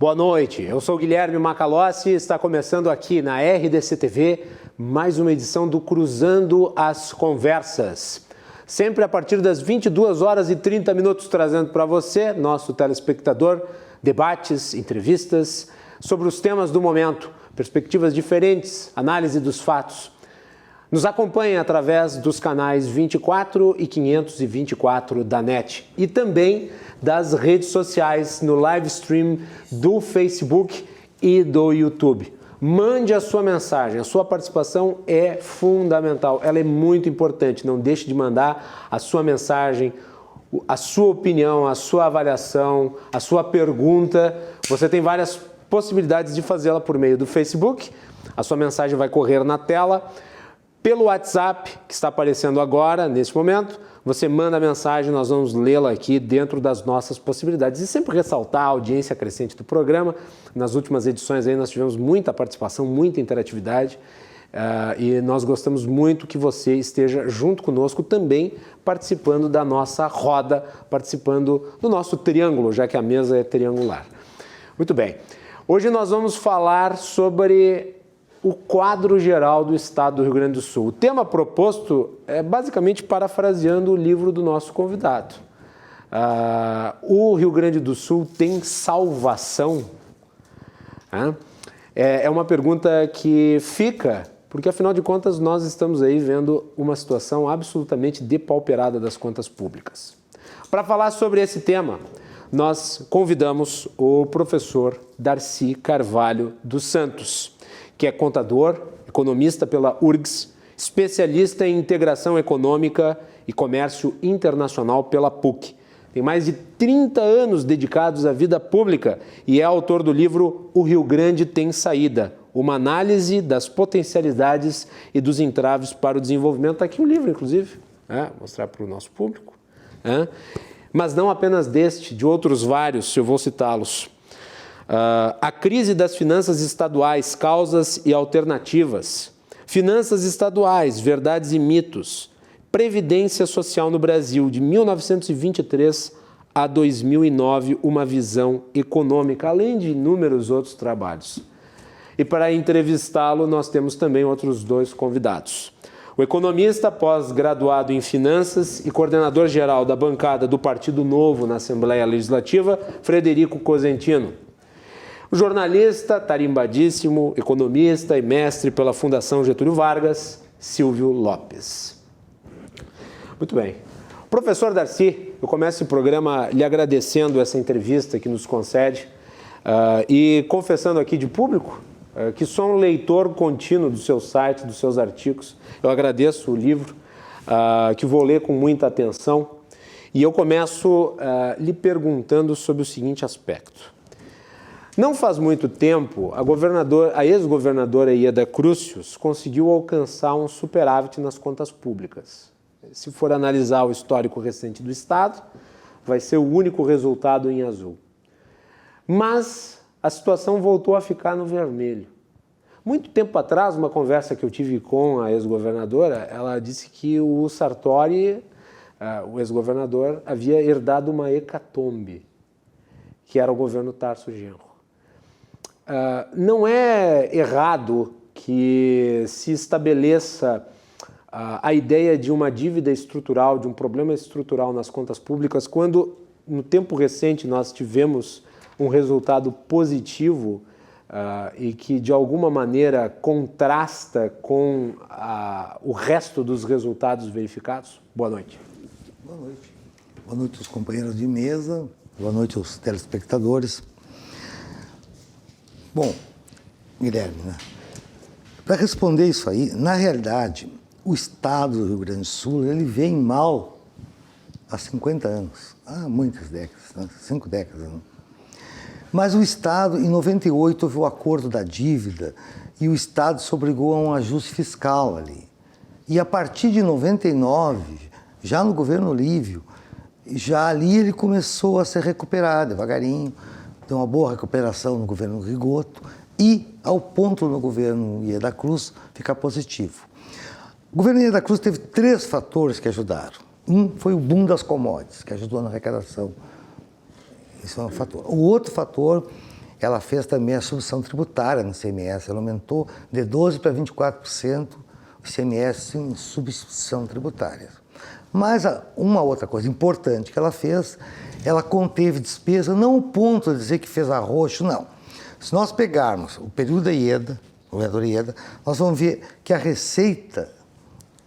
Boa noite, eu sou Guilherme Macalossi e está começando aqui na RDC TV mais uma edição do Cruzando as Conversas. Sempre a partir das 22 horas e 30 minutos, trazendo para você, nosso telespectador, debates, entrevistas sobre os temas do momento, perspectivas diferentes, análise dos fatos. Nos acompanhe através dos canais 24 e 524 da NET e também das redes sociais no live stream do Facebook e do YouTube. Mande a sua mensagem, a sua participação é fundamental, ela é muito importante. Não deixe de mandar a sua mensagem, a sua opinião, a sua avaliação, a sua pergunta. Você tem várias possibilidades de fazê-la por meio do Facebook, a sua mensagem vai correr na tela. Pelo WhatsApp, que está aparecendo agora, nesse momento, você manda a mensagem, nós vamos lê-la aqui dentro das nossas possibilidades. E sempre ressaltar a audiência crescente do programa. Nas últimas edições aí nós tivemos muita participação, muita interatividade. E nós gostamos muito que você esteja junto conosco também, participando da nossa roda, participando do nosso triângulo, já que a mesa é triangular. Muito bem. Hoje nós vamos falar sobre o quadro geral do estado do Rio Grande do Sul. O tema proposto é basicamente parafraseando o livro do nosso convidado. O Rio Grande do Sul tem salvação? É uma pergunta que fica, porque afinal de contas nós estamos aí vendo uma situação absolutamente depauperada das contas públicas. Para falar sobre esse tema, nós convidamos o professor Darcy Carvalho dos Santos, que é contador, economista pela URGS, especialista em integração econômica e comércio internacional pela PUC. Tem mais de 30 anos dedicados à vida pública e é autor do livro O Rio Grande Tem Saída, uma análise das potencialidades e dos entraves para o desenvolvimento. Está aqui o livro, inclusive, mostrar para o nosso público. Mas não apenas deste, de outros vários, eu vou citá-los. A crise das finanças estaduais, causas e alternativas. Finanças estaduais, verdades e mitos. Previdência social no Brasil, de 1923 a 2009, uma visão econômica, além de inúmeros outros trabalhos. E para entrevistá-lo, nós temos também outros dois convidados. O economista pós-graduado em finanças e coordenador geral da bancada do Partido Novo na Assembleia Legislativa, Frederico Cosentino. O jornalista, tarimbadíssimo, economista e mestre pela Fundação Getúlio Vargas, Silvio Lopes. Muito bem. Professor Darcy, eu começo o programa lhe agradecendo essa entrevista que nos concede e confessando aqui de público que sou um leitor contínuo do seu site, dos seus artigos. Eu agradeço o livro, que vou ler com muita atenção. E eu começo lhe perguntando sobre o seguinte aspecto. Não faz muito tempo, a ex-governadora Ieda Crucius conseguiu alcançar um superávit nas contas públicas. Se for analisar o histórico recente do Estado, vai ser o único resultado em azul. Mas a situação voltou a ficar no vermelho. Muito tempo atrás, uma conversa que eu tive com a ex-governadora, ela disse que o Sartori, o ex-governador, havia herdado uma hecatombe, que era o governo Tarso Genro. Não é errado que se estabeleça a ideia de uma dívida estrutural, de um problema estrutural nas contas públicas, quando no tempo recente nós tivemos um resultado positivo e que de alguma maneira contrasta com o resto dos resultados verificados? Boa noite. Boa noite. Boa noite aos companheiros de mesa, boa noite aos telespectadores. Bom, Guilherme, para responder isso aí, na realidade, o Estado do Rio Grande do Sul, ele vem mal há 50 anos, há muitas décadas, 5 décadas. Mas o Estado, em 98, houve o acordo da dívida e o Estado se obrigou a um ajuste fiscal ali. E a partir de 99, já no governo Olívio, já ali ele começou a se recuperar devagarinho. Tem uma boa recuperação no governo Rigoto e, ao ponto no governo Ieda Cruz, ficar positivo. O governo Ieda Cruz teve 3 fatores que ajudaram. Um foi o boom das commodities, que ajudou na arrecadação. Esse é um fator. O outro fator ela fez também a substituição tributária no ICMS. Ela aumentou de 12% para 24% o ICMS em substituição tributária. Mas uma outra coisa importante que ela fez, ela conteve despesa, não o ponto de dizer que fez arroxo, não. Se nós pegarmos o período da IEDA, o governador IEDA, nós vamos ver que a receita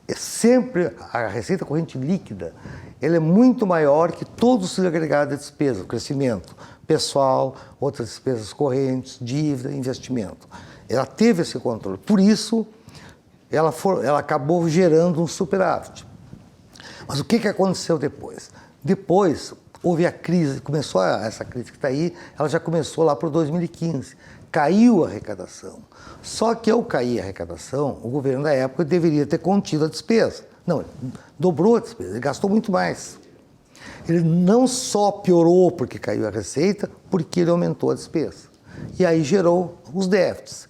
é sempre, a receita corrente líquida, ela é muito maior que todos os agregados de despesa, o crescimento pessoal, outras despesas correntes, dívida, investimento. Ela teve esse controle, por isso ela acabou gerando um superávit. Mas o que aconteceu depois? Depois houve a crise, essa crise que está aí, ela já começou lá para 2015. Caiu a arrecadação. Só que ao cair a arrecadação, o governo da época deveria ter contido a despesa. Não, ele dobrou a despesa, ele gastou muito mais. Ele não só piorou porque caiu a receita, porque ele aumentou a despesa. E aí gerou os déficits.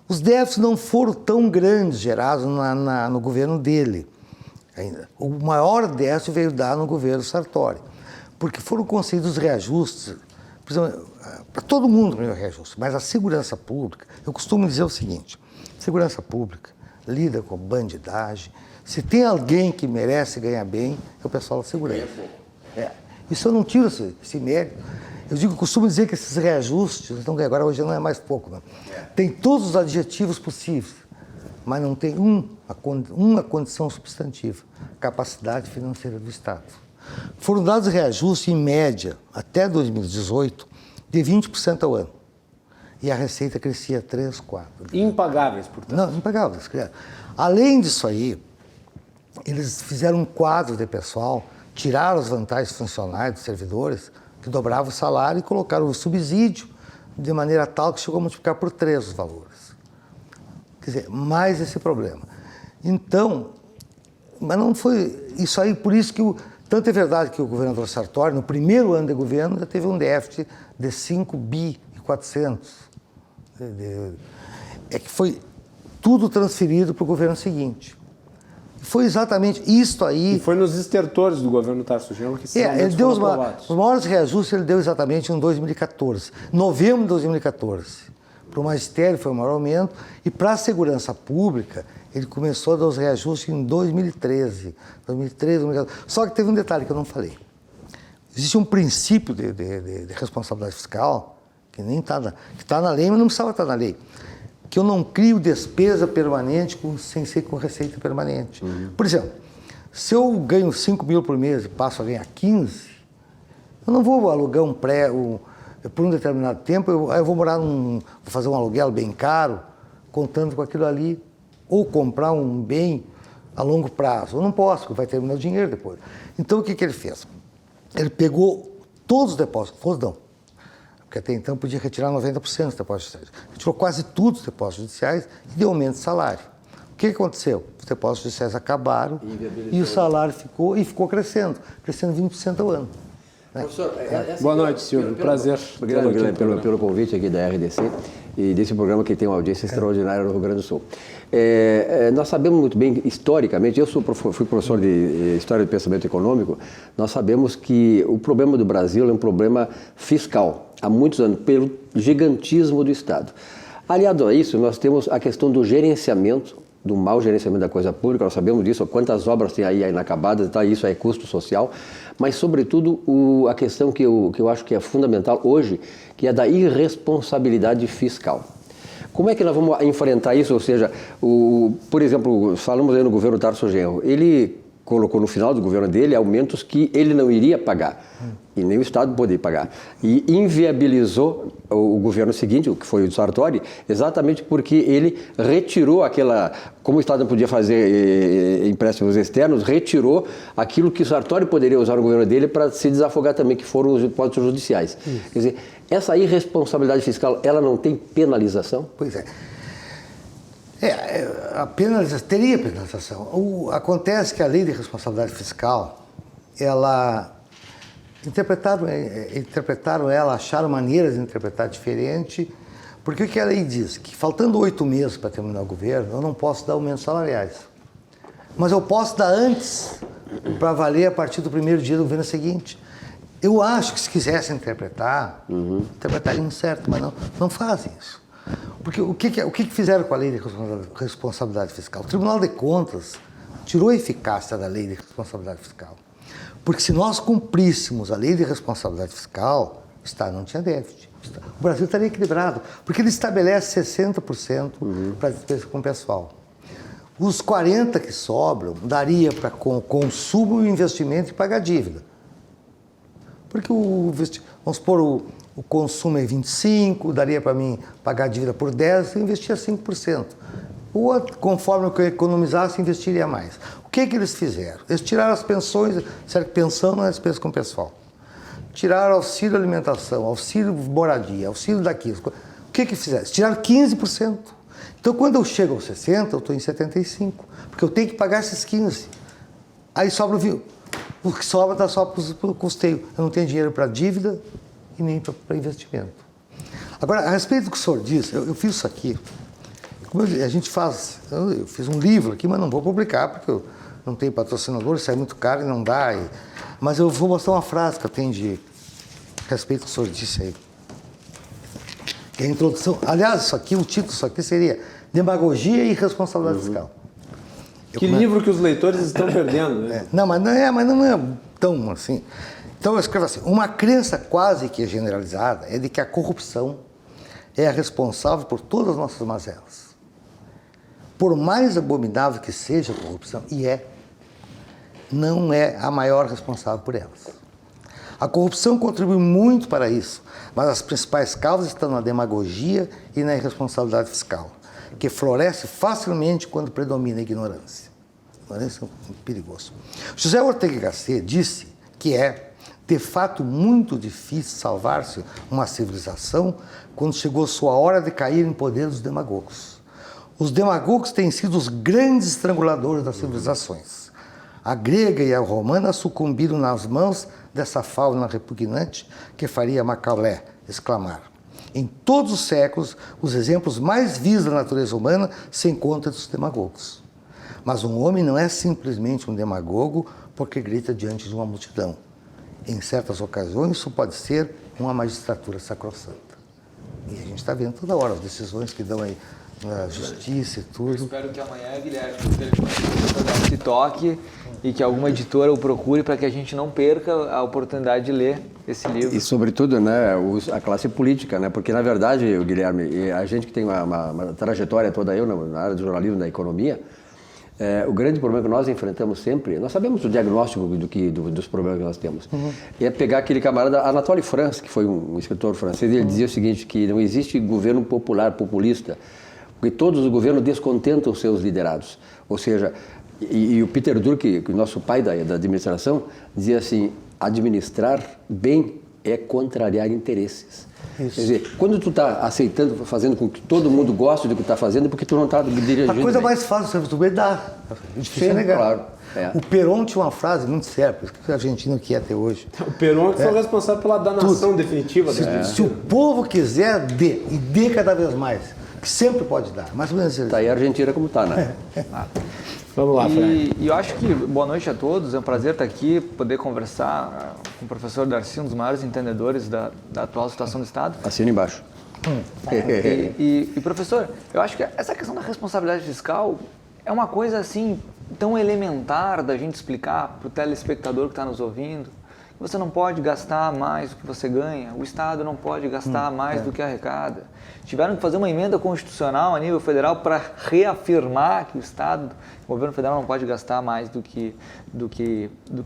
Os déficits não foram tão grandes gerados no governo dele ainda. O maior déficit veio dar no governo Sartori, porque foram concedidos reajustes, para todo mundo ganhou reajuste, mas a segurança pública, eu costumo dizer o seguinte, segurança pública lida com bandidagem, se tem alguém que merece ganhar bem, é o pessoal da segurança. Isso eu não tiro esse mérito. Eu costumo dizer que esses reajustes, então agora hoje não é mais pouco, não. Tem todos os adjetivos possíveis, mas não tem uma condição substantiva, capacidade financeira do Estado. Foram dados reajustes, em média, até 2018, de 20% ao ano. E a receita crescia 3%, 4%. Impagáveis, portanto. Não, impagáveis. Além disso aí, eles fizeram um quadro de pessoal, tiraram as vantagens funcionais dos servidores, que dobravam o salário, e colocaram o subsídio de maneira tal que chegou a multiplicar por 3 os valores. Quer dizer, mais esse problema. Então, mas não foi isso aí, por isso que tanto é verdade que o governador Sartori, no primeiro ano de governo, já teve um déficit de 5 bi e 400. É que foi tudo transferido para o governo seguinte. Foi exatamente isso aí. E foi nos estertores do governo Tarso Genro que ele deu os maiores reajustes, ele deu exatamente em 2014, novembro de 2014. Para o magistério foi o maior aumento, e para a segurança pública, ele começou a dar os reajustes em 2013. Só que teve um detalhe que eu não falei. Existe um princípio de responsabilidade fiscal, que nem está na lei, mas não precisava estar na lei, que eu não crio despesa permanente sem ser com receita permanente. Por exemplo, se eu ganho 5 mil por mês e passo a ganhar 15, eu não vou alugar por um determinado tempo, eu vou vou fazer um aluguel bem caro, contando com aquilo ali, ou comprar um bem a longo prazo. Eu não posso, porque vai terminar o dinheiro depois. Então, o que ele fez? Ele pegou todos os depósitos, porque até então podia retirar 90% dos depósitos judiciais. Retirou quase todos os depósitos judiciais e deu aumento de salário. O que aconteceu? Os depósitos judiciais acabaram e o salário ficou crescendo 20% ao ano. Professor, boa noite, Silvio. Prazer. Obrigado pelo convite aqui da RDC e desse programa que tem uma audiência extraordinária no Rio Grande do Sul. Nós sabemos muito bem, historicamente, fui professor de História do Pensamento Econômico, nós sabemos que o problema do Brasil é um problema fiscal, há muitos anos, pelo gigantismo do Estado. Aliado a isso, nós temos a questão do gerenciamento, do mau gerenciamento da coisa pública, nós sabemos disso, quantas obras tem aí inacabadas, isso é custo social, mas sobretudo a questão que eu acho que é fundamental hoje, que é da irresponsabilidade fiscal. Como é que nós vamos enfrentar isso? Ou seja, por exemplo, falamos aí no governo Tarso Genro, ele colocou no final do governo dele aumentos que ele não iria pagar, e nem o Estado poderia pagar. E inviabilizou o governo seguinte, o que foi o Sartori, exatamente porque ele retirou como o Estado não podia fazer empréstimos externos, retirou aquilo que o Sartori poderia usar no governo dele para se desafogar também, que foram os depósitos judiciais. Quer dizer, essa irresponsabilidade fiscal, ela não tem penalização? Pois é. Teria penalização. Acontece que a lei de responsabilidade fiscal, interpretaram ela, acharam maneiras de interpretar diferente, porque o que a lei diz? Que faltando 8 meses para terminar o governo, eu não posso dar aumentos salariais. Mas eu posso dar antes, para valer a partir do primeiro dia do governo seguinte. Eu acho que se quisessem interpretar, interpretariam certo, mas não fazem isso. Porque o que fizeram com a lei de responsabilidade fiscal? O Tribunal de Contas tirou a eficácia da lei de responsabilidade fiscal. Porque se nós cumpríssemos a lei de responsabilidade fiscal, o Estado não tinha déficit. O Brasil estaria equilibrado, porque ele estabelece 60% para despesa com o pessoal. Os 40% que sobram daria para consumo e investimento e pagar dívida. Porque vamos supor, o consumo é 25%, daria para mim pagar a dívida por 10%, eu investia 5%. Ou conforme eu economizasse, investiria mais. O que eles fizeram? Eles tiraram as pensões, será que pensão não é despesa com o pessoal? Tiraram auxílio alimentação, auxílio moradia, auxílio daquilo. O que fizeram? Eles tiraram 15%. Então, quando eu chego aos 60%, eu estou em 75%, porque eu tenho que pagar esses 15%. Aí sobra o que sobra está só para o custeio. Eu não tenho dinheiro para dívida e nem para investimento. Agora, a respeito do que o senhor disse, eu fiz isso aqui. Como a gente faz, eu fiz um livro aqui, mas não vou publicar, porque eu não tenho patrocinador, isso é muito caro e não dá. Mas eu vou mostrar uma frase que eu tenho a respeito do que o senhor disse aí. Que é a introdução. Aliás, isso aqui, o título disso aqui seria Demagogia e Responsabilidade Fiscal. Livro que os leitores estão perdendo, né? Mas não é tão assim. Então eu escrevo assim, uma crença quase que generalizada é de que a corrupção é a responsável por todas as nossas mazelas. Por mais abominável que seja a corrupção, não é a maior responsável por elas. A corrupção contribui muito para isso, mas as principais causas estão na demagogia e na irresponsabilidade fiscal, que floresce facilmente quando predomina a ignorância. Ignorância é perigoso. José Ortega Gasset disse que é, de fato, muito difícil salvar-se uma civilização quando chegou sua hora de cair em poder dos demagogos. Os demagogos têm sido os grandes estranguladores das civilizações. A grega e a romana sucumbiram nas mãos dessa fauna repugnante que faria Macaulay exclamar: em todos os séculos, os exemplos mais vis da natureza humana se encontram dos demagogos. Mas um homem não é simplesmente um demagogo porque grita diante de uma multidão. Em certas ocasiões, isso pode ser uma magistratura sacrossanta. E a gente está vendo toda hora as decisões que dão aí na justiça e tudo. Eu espero que amanhã, Guilherme, se toque e que alguma editora o procure para que a gente não perca a oportunidade de ler esse livro. E, sobretudo, né, a classe política, né? Porque, na verdade, Guilherme, a gente que tem uma trajetória toda na área do jornalismo, da economia, o grande problema que nós enfrentamos sempre, nós sabemos o diagnóstico dos problemas que nós temos, é pegar aquele camarada Anatole France, que foi um escritor francês, ele dizia o seguinte, que não existe governo populista, porque todos os governos descontentam os seus liderados. Ou seja, e o Peter Drucker, que é o nosso pai da administração, dizia assim, administrar bem é contrariar interesses. Isso. Quer dizer, quando tu está aceitando, fazendo com que todo mundo goste do que está fazendo, é porque tu não está dirigindo. A coisa bem. mais fácil é dar. É difícil negar. Claro. O Perón tinha uma frase muito séria, por isso que o argentino que é até hoje. O Perón que foi o responsável pela danação definitiva. Se o povo quiser, dê. E dê cada vez mais. Que sempre pode dar. Mais ou menos isso. Está aí a Argentina como está, né? Vamos lá, Fred. E eu acho que, boa noite a todos, é um prazer estar aqui, poder conversar com o professor Darcy, um dos maiores entendedores da atual situação do Estado. Assina embaixo. E, professor, eu acho que essa questão da responsabilidade fiscal é uma coisa assim tão elementar da gente explicar para o telespectador que está nos ouvindo. Você não pode gastar mais do que você ganha, o Estado não pode gastar mais do que arrecada. Tiveram que fazer uma emenda constitucional a nível federal para reafirmar que o governo federal não pode gastar mais do que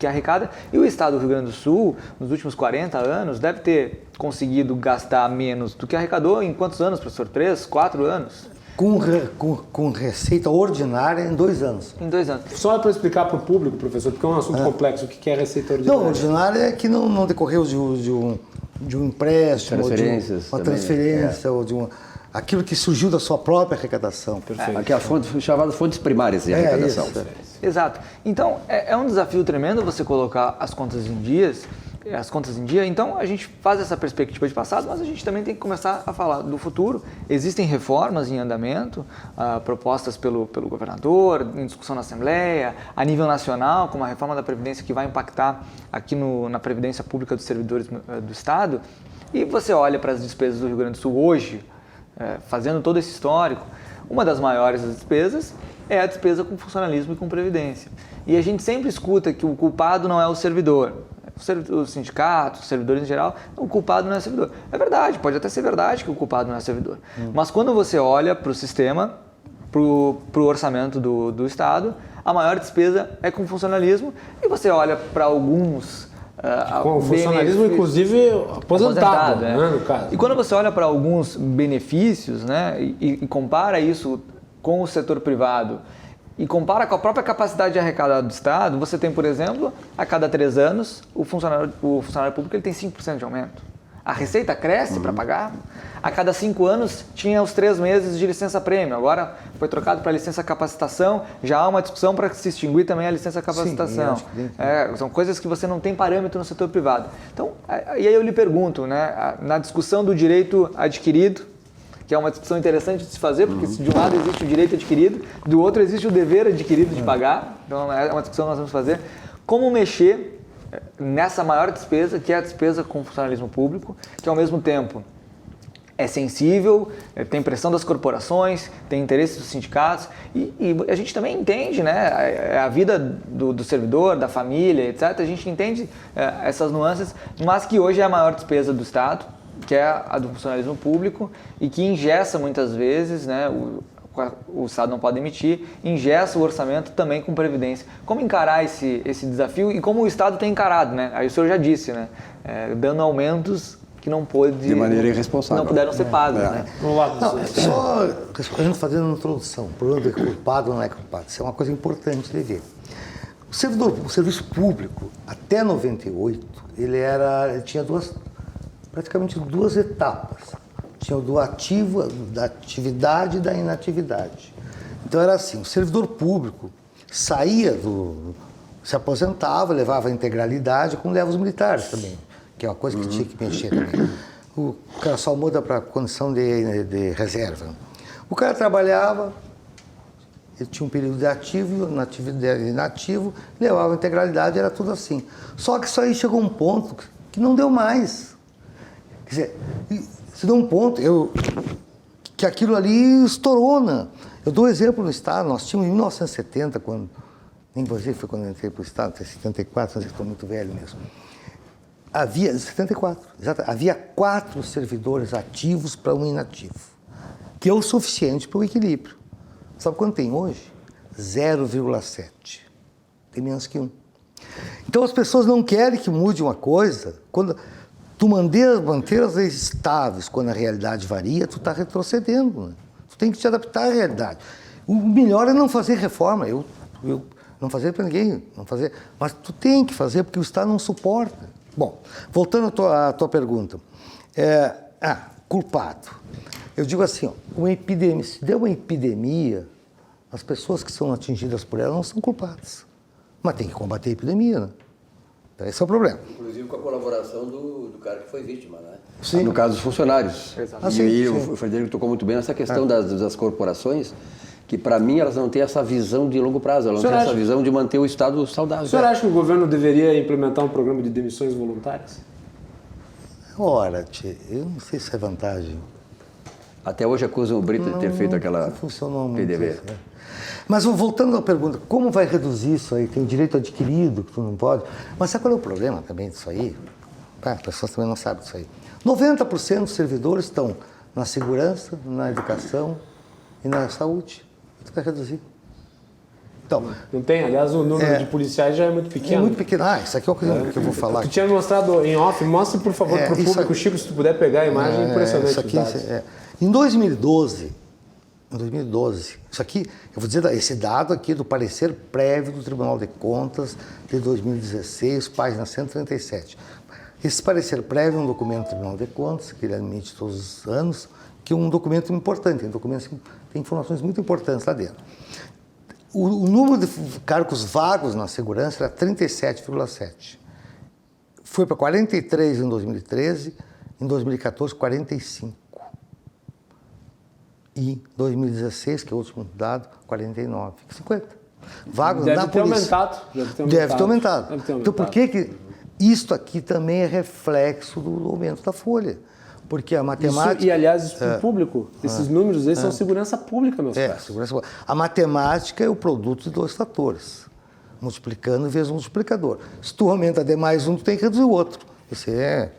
arrecada. E o Estado do Rio Grande do Sul, nos últimos 40 anos, deve ter conseguido gastar menos do que arrecadou em quantos anos, professor? 3, 4 anos? Com receita ordinária em 2 anos. Em 2 anos. Só para explicar para o público, professor, porque é um assunto complexo, o que é receita ordinária? Não, ordinária é que não decorreu de um empréstimo, ou de uma transferência, ou de aquilo que surgiu da sua própria arrecadação. Aquela chamada fontes primárias de arrecadação. Exato. Então, é um desafio tremendo você colocar as contas em dias, as contas em dia. Então, a gente faz essa perspectiva de passado, mas a gente também tem que começar a falar do futuro. Existem reformas em andamento, propostas pelo governador, em discussão na Assembleia, a nível nacional, como a reforma da Previdência, que vai impactar aqui na Previdência Pública dos Servidores do Estado. E você olha para as despesas do Rio Grande do Sul hoje, fazendo todo esse histórico, uma das maiores das despesas é a despesa com funcionalismo e com previdência. E a gente sempre escuta que o culpado não é o servidor. Os sindicatos, os servidores em geral, o culpado não é o servidor. É verdade, pode até ser verdade que o culpado não é o servidor. Mas quando você olha para o sistema, para o orçamento do Estado, a maior despesa é com funcionalismo. E você olha para alguns... com o funcionalismo, inclusive, aposentado, né, no caso. E quando você olha para alguns benefícios, né, e compara isso com o setor privado, e compara com a própria capacidade de arrecadar do Estado, você tem, por exemplo, a cada 3 anos, o funcionário público ele tem 5% de aumento. A receita cresce para pagar. A cada 5 anos tinha os 3 meses de licença-prêmio. Agora foi trocado para licença-capacitação. Já há uma discussão para se extinguir também a licença-capacitação. São coisas que você não tem parâmetro no setor privado. Então, e aí eu lhe pergunto, né, na discussão do direito adquirido, que é uma discussão interessante de se fazer, porque de um lado existe o direito adquirido, do outro existe o dever adquirido de pagar. Então é uma discussão que nós vamos fazer. Como mexer nessa maior despesa, que é a despesa com funcionalismo público, que ao mesmo tempo é sensível, tem pressão das corporações, tem interesse dos sindicatos e a gente também entende, né, a vida do servidor, da família, etc. A gente entende essas nuances, mas que hoje é a maior despesa do Estado, que é a do funcionalismo público e que engessa muitas vezes, né, o Estado não pode emitir, engessa o orçamento também com previdência. Como encarar esse desafio e como o Estado tem encarado, né? Aí o senhor já disse, né, dando aumentos que não pôde... De maneira irresponsável. Não puderam ser pagos, né? Só respondendo, fazendo uma introdução, o problema de culpado ou não é culpado, isso é uma coisa importante de ver. O serviço público, até 98, ele tinha praticamente duas etapas. Tinha o do ativo, da atividade e da inatividade. Então era assim, o servidor público saía se aposentava, levava a integralidade, como leva os militares também, que é uma coisa que tinha que mexer também. O cara só muda para a condição de reserva. O cara trabalhava, ele tinha um período de ativo, inativo, levava a integralidade, era tudo assim. Só que isso aí chegou a um ponto que não deu mais. Quer dizer, se deu um ponto que aquilo ali estourou, né? Eu dou um exemplo no Estado, nós tínhamos em 1970, quando, nem você foi quando eu entrei para o Estado, em 74, mas eu estou muito velho mesmo. Havia 74, exato, havia 4 servidores ativos para um inativo, que é o suficiente para o equilíbrio. Sabe quanto tem hoje? 0,7. Tem menos que 1. Então as pessoas não querem que mude uma coisa quando tu manter as leis estáveis quando a realidade varia, tu está retrocedendo. Né? Tu tem que te adaptar à realidade. O melhor é não fazer reforma. Eu não fazer para ninguém, não fazer. Mas tu tem que fazer porque o Estado não suporta. Bom, voltando à tua pergunta. Culpado. Eu digo assim, uma epidemia, se der uma epidemia, as pessoas que são atingidas por ela não são culpadas. Mas tem que combater a epidemia, né? Então, esse é o problema. Inclusive com a colaboração do cara que foi vítima, né? Sim. No caso dos funcionários. Sim. O Frederico tocou muito bem nessa questão das corporações, que para mim elas não têm essa visão de longo prazo, elas não têm essa visão de manter o Estado saudável. O senhor acha que o governo deveria implementar um programa de demissões voluntárias? Ora, eu não sei se é vantagem. Até hoje acusam o Brito de ter feito aquela PDV. Isso, né? Mas voltando à pergunta, como vai reduzir isso aí? Tem direito adquirido, que tu não pode. Mas sabe qual é o problema também disso aí? As pessoas também não sabem disso aí. 90% dos servidores estão na segurança, na educação e na saúde. Tu vai reduzir. Então, não tem, aliás, o número de policiais já é muito pequeno. É muito pequeno. Isso aqui é uma coisa que eu vou falar. Tu tinha mostrado em off, mostre por favor para o público, Chico, se tu puder pegar a imagem, impressionante. Isso aqui, em 2012, isso aqui, eu vou dizer esse dado aqui do parecer prévio do Tribunal de Contas de 2016, página 137. Esse parecer prévio é um documento do Tribunal de Contas, que ele emite todos os anos, que é um documento importante, tem informações muito importantes lá dentro. O número de cargos vagos na segurança era 37,7. foi para 43 em 2013, em 2014, 45. E em 2016, que é o último dado, 49. 50. Vagas na polícia. Deve ter aumentado. Então, por que isto aqui também é reflexo do aumento da folha? Porque a matemática... Isso, e, aliás, isso para o público. Esses números aí são segurança pública, meus caros. Segurança pública. A matemática é o produto de dois fatores. Multiplicando vezes um multiplicador. Se tu aumenta de mais um, tu tem que reduzir o outro. Isso é...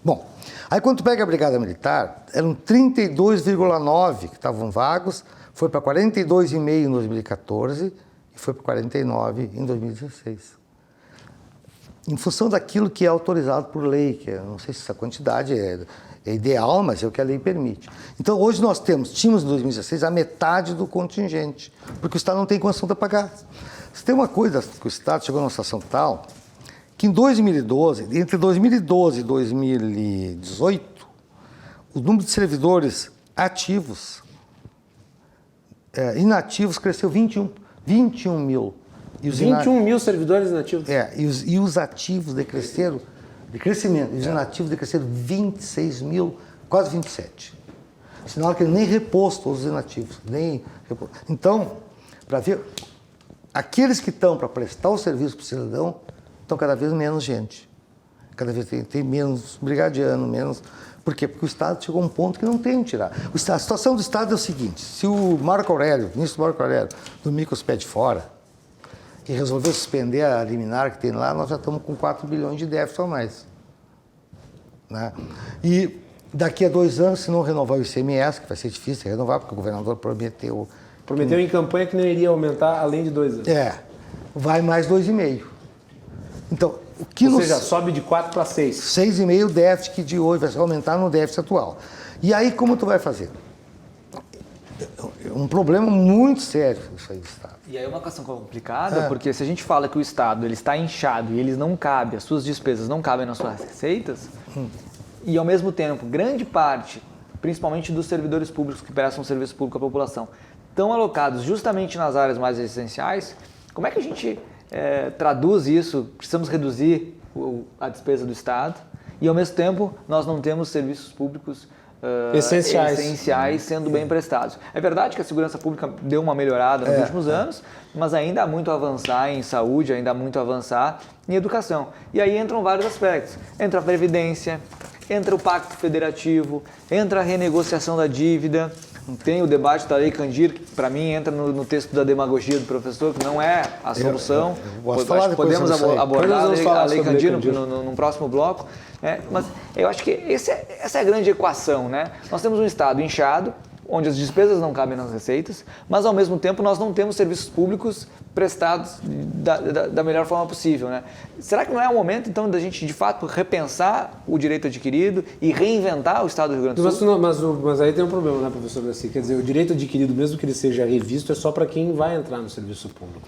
Bom, aí quando tu pega a Brigada Militar, eram 32,9 que estavam vagos, foi para 42,5 em 2014 e foi para 49 em 2016. Em função daquilo que é autorizado por lei, que eu não sei se essa quantidade é ideal, mas é o que a lei permite. Então, hoje nós tínhamos em 2016 a metade do contingente, porque o Estado não tem condição de pagar. Se tem uma coisa que o Estado chegou numa situação tal, que em 2012, entre 2012 e 2018, o número de servidores ativos, inativos, cresceu 21 mil. E os 21 mil servidores inativos? E os ativos decresceram, de crescimento, e os inativos decresceram 26 mil, quase 27. Sinal que nem reposto os inativos, nem reposto. Então, para ver, aqueles que estão para prestar o serviço para o cidadão, estão cada vez menos gente. Cada vez tem menos brigadiano, menos... Por quê? Porque o Estado chegou a um ponto que não tem onde tirar. A situação do Estado é o seguinte, se o Marco Aurélio, o ministro Marco Aurélio, dormir com os pés de fora, e resolveu suspender a liminar que tem lá, nós já estamos com 4 bilhões de déficit a mais. Né? E daqui a 2 anos, se não renovar o ICMS, que vai ser difícil renovar, porque o governador prometeu... Prometeu em campanha que não iria aumentar além de 2 anos. Vai mais 2,5. Então, o que Ou seja, sobe de 4 para 6. 6,5 o déficit que de hoje vai aumentar no déficit atual. E aí, como tu vai fazer? É um problema muito sério isso aí do Estado. E aí é uma questão complicada, porque se a gente fala que o Estado ele está inchado e ele não cabe, as suas despesas não cabem nas suas receitas, e ao mesmo tempo, grande parte, principalmente dos servidores públicos que prestam serviço público à população, estão alocados justamente nas áreas mais essenciais, como é que a gente traduz isso? Precisamos reduzir a despesa do Estado e, ao mesmo tempo, nós não temos serviços públicos essenciais sendo bem prestados. É verdade que a segurança pública deu uma melhorada nos últimos anos, mas ainda há muito a avançar em saúde, ainda há muito a avançar em educação. E aí entram vários aspectos. Entra a Previdência, entra o Pacto Federativo, entra a renegociação da dívida, tem o debate da Lei Candir, que para mim entra no texto da demagogia do professor, que não é a solução. Acho que podemos abordar a Lei Candir no próximo bloco. Mas eu acho que essa é a grande equação, né? Nós temos um Estado inchado, onde as despesas não cabem nas receitas, mas ao mesmo tempo nós não temos serviços públicos prestados da melhor forma possível, né? Será que não é o momento, então, da gente, de fato, repensar o direito adquirido e reinventar o Estado do Rio Grande do Sul? Mas aí tem um problema, né, professor Garcia? Quer dizer, o direito adquirido, mesmo que ele seja revisto, é só para quem vai entrar no serviço público.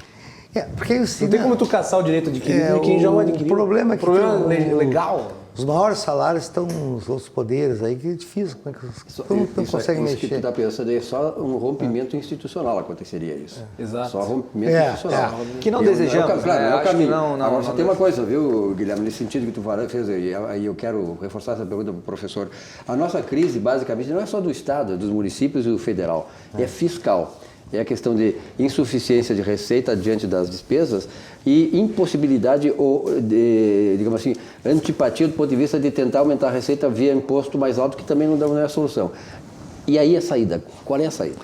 Porque não tem como tu caçar o direito adquirido de quem já o adquiriu. O problema é que legal. Os maiores salários estão nos outros poderes aí, que é difícil, como é que não consegue mexer. Isso que tu está pensando é só um rompimento institucional aconteceria isso. Exato. Só rompimento institucional. Que não desejamos. Claro, não é o caminho. Agora, só tem uma coisa. coisa, viu, Guilherme, nesse sentido que tu fez, e aí eu quero reforçar essa pergunta para o professor. A nossa crise, basicamente, não é só do Estado, é dos municípios e do federal, é fiscal. É a questão de insuficiência de receita diante das despesas e impossibilidade ou, digamos assim, antipatia do ponto de vista de tentar aumentar a receita via imposto mais alto, que também não é a solução. E aí a saída? Qual é a saída?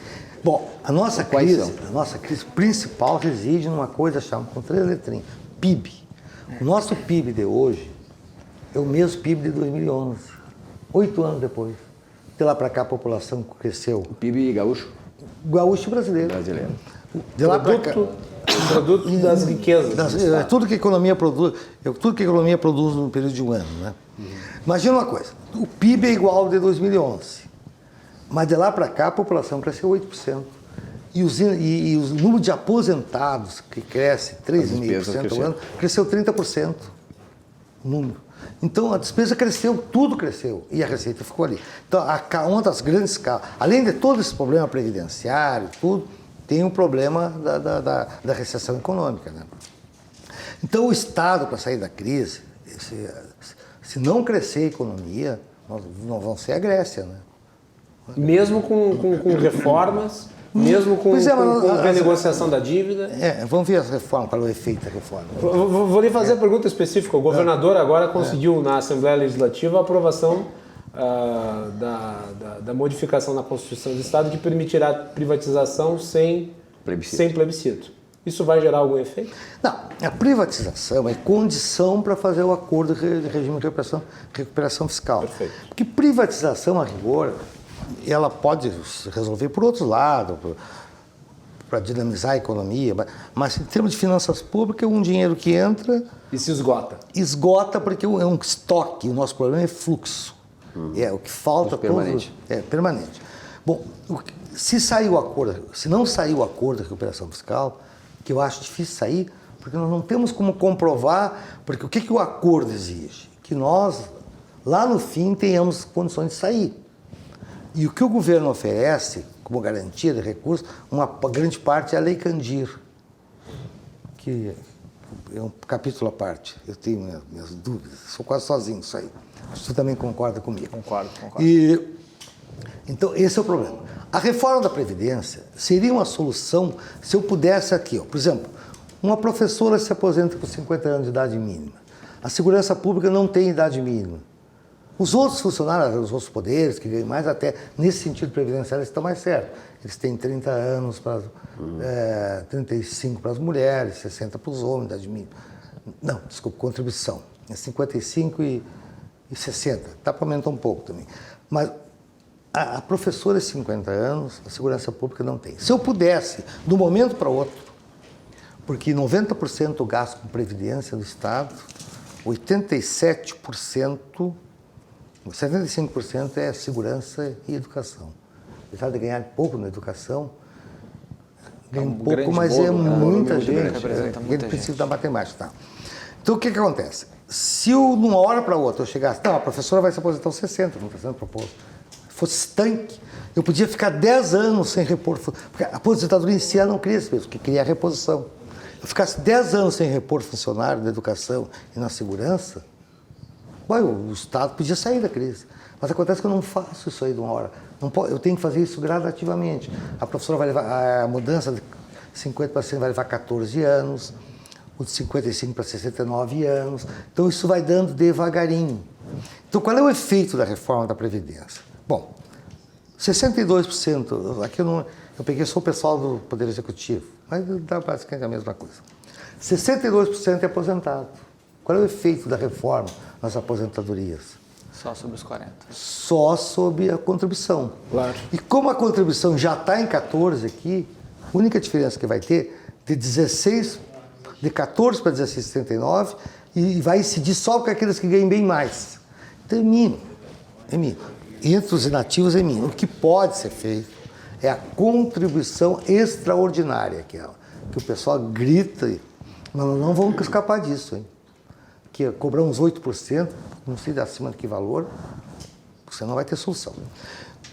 Bom, a nossa crise principal reside numa coisa chamada, com 3 letrinhas, PIB. O nosso PIB de hoje é o mesmo PIB de 2011, 8 anos depois. De lá para cá a população cresceu. O PIB gaúcho? Gaúcho brasileiro. De lá para cá. Produto das riquezas. Tudo que a economia produz no período de um ano. Né? Imagina uma coisa, o PIB é igual ao de 2011, mas de lá para cá a população cresceu 8%. E o número de aposentados, que cresce 3,5% ao ano, cresceu 30%. O número. Então a despesa cresceu, tudo cresceu, e a receita ficou ali. Então, uma das grandes causas, além de todo esse problema previdenciário, tudo, tem um problema da recessão econômica. Né? Então o Estado, para sair da crise, se não crescer a economia, nós não vamos ser a Grécia, né? Mesmo com reformas, mesmo com renegociação da dívida. Vamos ver as reformas, qual é o efeito da reforma. Vou lhe fazer a pergunta específica. O governador agora conseguiu na Assembleia Legislativa a aprovação da modificação na Constituição do Estado que permitirá privatização sem plebiscito. Isso vai gerar algum efeito? Não, a privatização é condição para fazer o acordo de regime de recuperação fiscal. Perfeito. Porque privatização, a rigor, ela pode se resolver por outros lados, para dinamizar a economia, mas em termos de finanças públicas, um dinheiro que entra... E se esgota. Esgota porque é um estoque, o nosso problema é fluxo. É o que falta... Permanente. Permanente. Bom, se sair o acordo, se não sair o acordo de recuperação fiscal, que eu acho difícil sair, porque nós não temos como comprovar, porque o que o acordo exige? Que nós, lá no fim, tenhamos condições de sair. E o que o governo oferece, como garantia de recursos, uma grande parte é a Lei Candir, que é um capítulo à parte. Eu tenho minhas dúvidas, sou quase sozinho nisso aí. Você também concorda comigo? Concordo. Então, esse é o problema. A reforma da Previdência seria uma solução se eu pudesse aqui, por exemplo, uma professora se aposenta com 50 anos de idade mínima. A segurança pública não tem idade mínima. Os outros funcionários, os outros poderes, que ganham mais, até nesse sentido previdenciário, estão mais certos. Eles têm 30 anos, 35 para as mulheres, 60 para os homens, idade mínima. Não, desculpa, contribuição. É 55 e 60. Dá para aumentar um pouco também. Mas a professora de 50 anos, a segurança pública não tem. Se eu pudesse, de um momento para outro, porque 90% do gasto com previdência do Estado, 87%... 75% é segurança e educação. Apesar de ganhar pouco na educação, ganha um pouco, mas é muita gente. Ele precisa da matemática. Tá? Então, o que acontece? Se eu, de uma hora para outra, eu chegasse, não, a professora vai se aposentar aos 60, não está sendo proposto, fosse estanque, eu podia ficar 10 anos sem repor, porque a aposentadoria em si ela não cria isso mesmo, porque cria a reposição. Eu ficasse 10 anos sem repor funcionário da educação e na segurança, o Estado podia sair da crise. Mas acontece que eu não faço isso aí de uma hora. Eu tenho que fazer isso gradativamente. A professora vai levar, a mudança de 50 para 100 vai levar 14 anos, o de 55 para 69 anos. Então isso vai dando devagarinho. Então qual é o efeito da reforma da Previdência? Bom, 62%, aqui eu peguei só o pessoal do Poder Executivo, mas dá basicamente a mesma coisa. 62% é aposentado. Qual é o efeito da reforma nas aposentadorias? Só sobre os 40. Só sobre a contribuição. Claro. E como a contribuição já está em 14 aqui, a única diferença que vai ter de 14 para 16,79 e vai incidir só com aqueles que ganham bem mais. Então é mínimo. Entre os inativos é mínimo. O que pode ser feito é a contribuição extraordinária, que o pessoal grita, mas nós não vamos escapar disso, hein? Que é cobrar uns 8%, não sei acima de que valor, você não vai ter solução.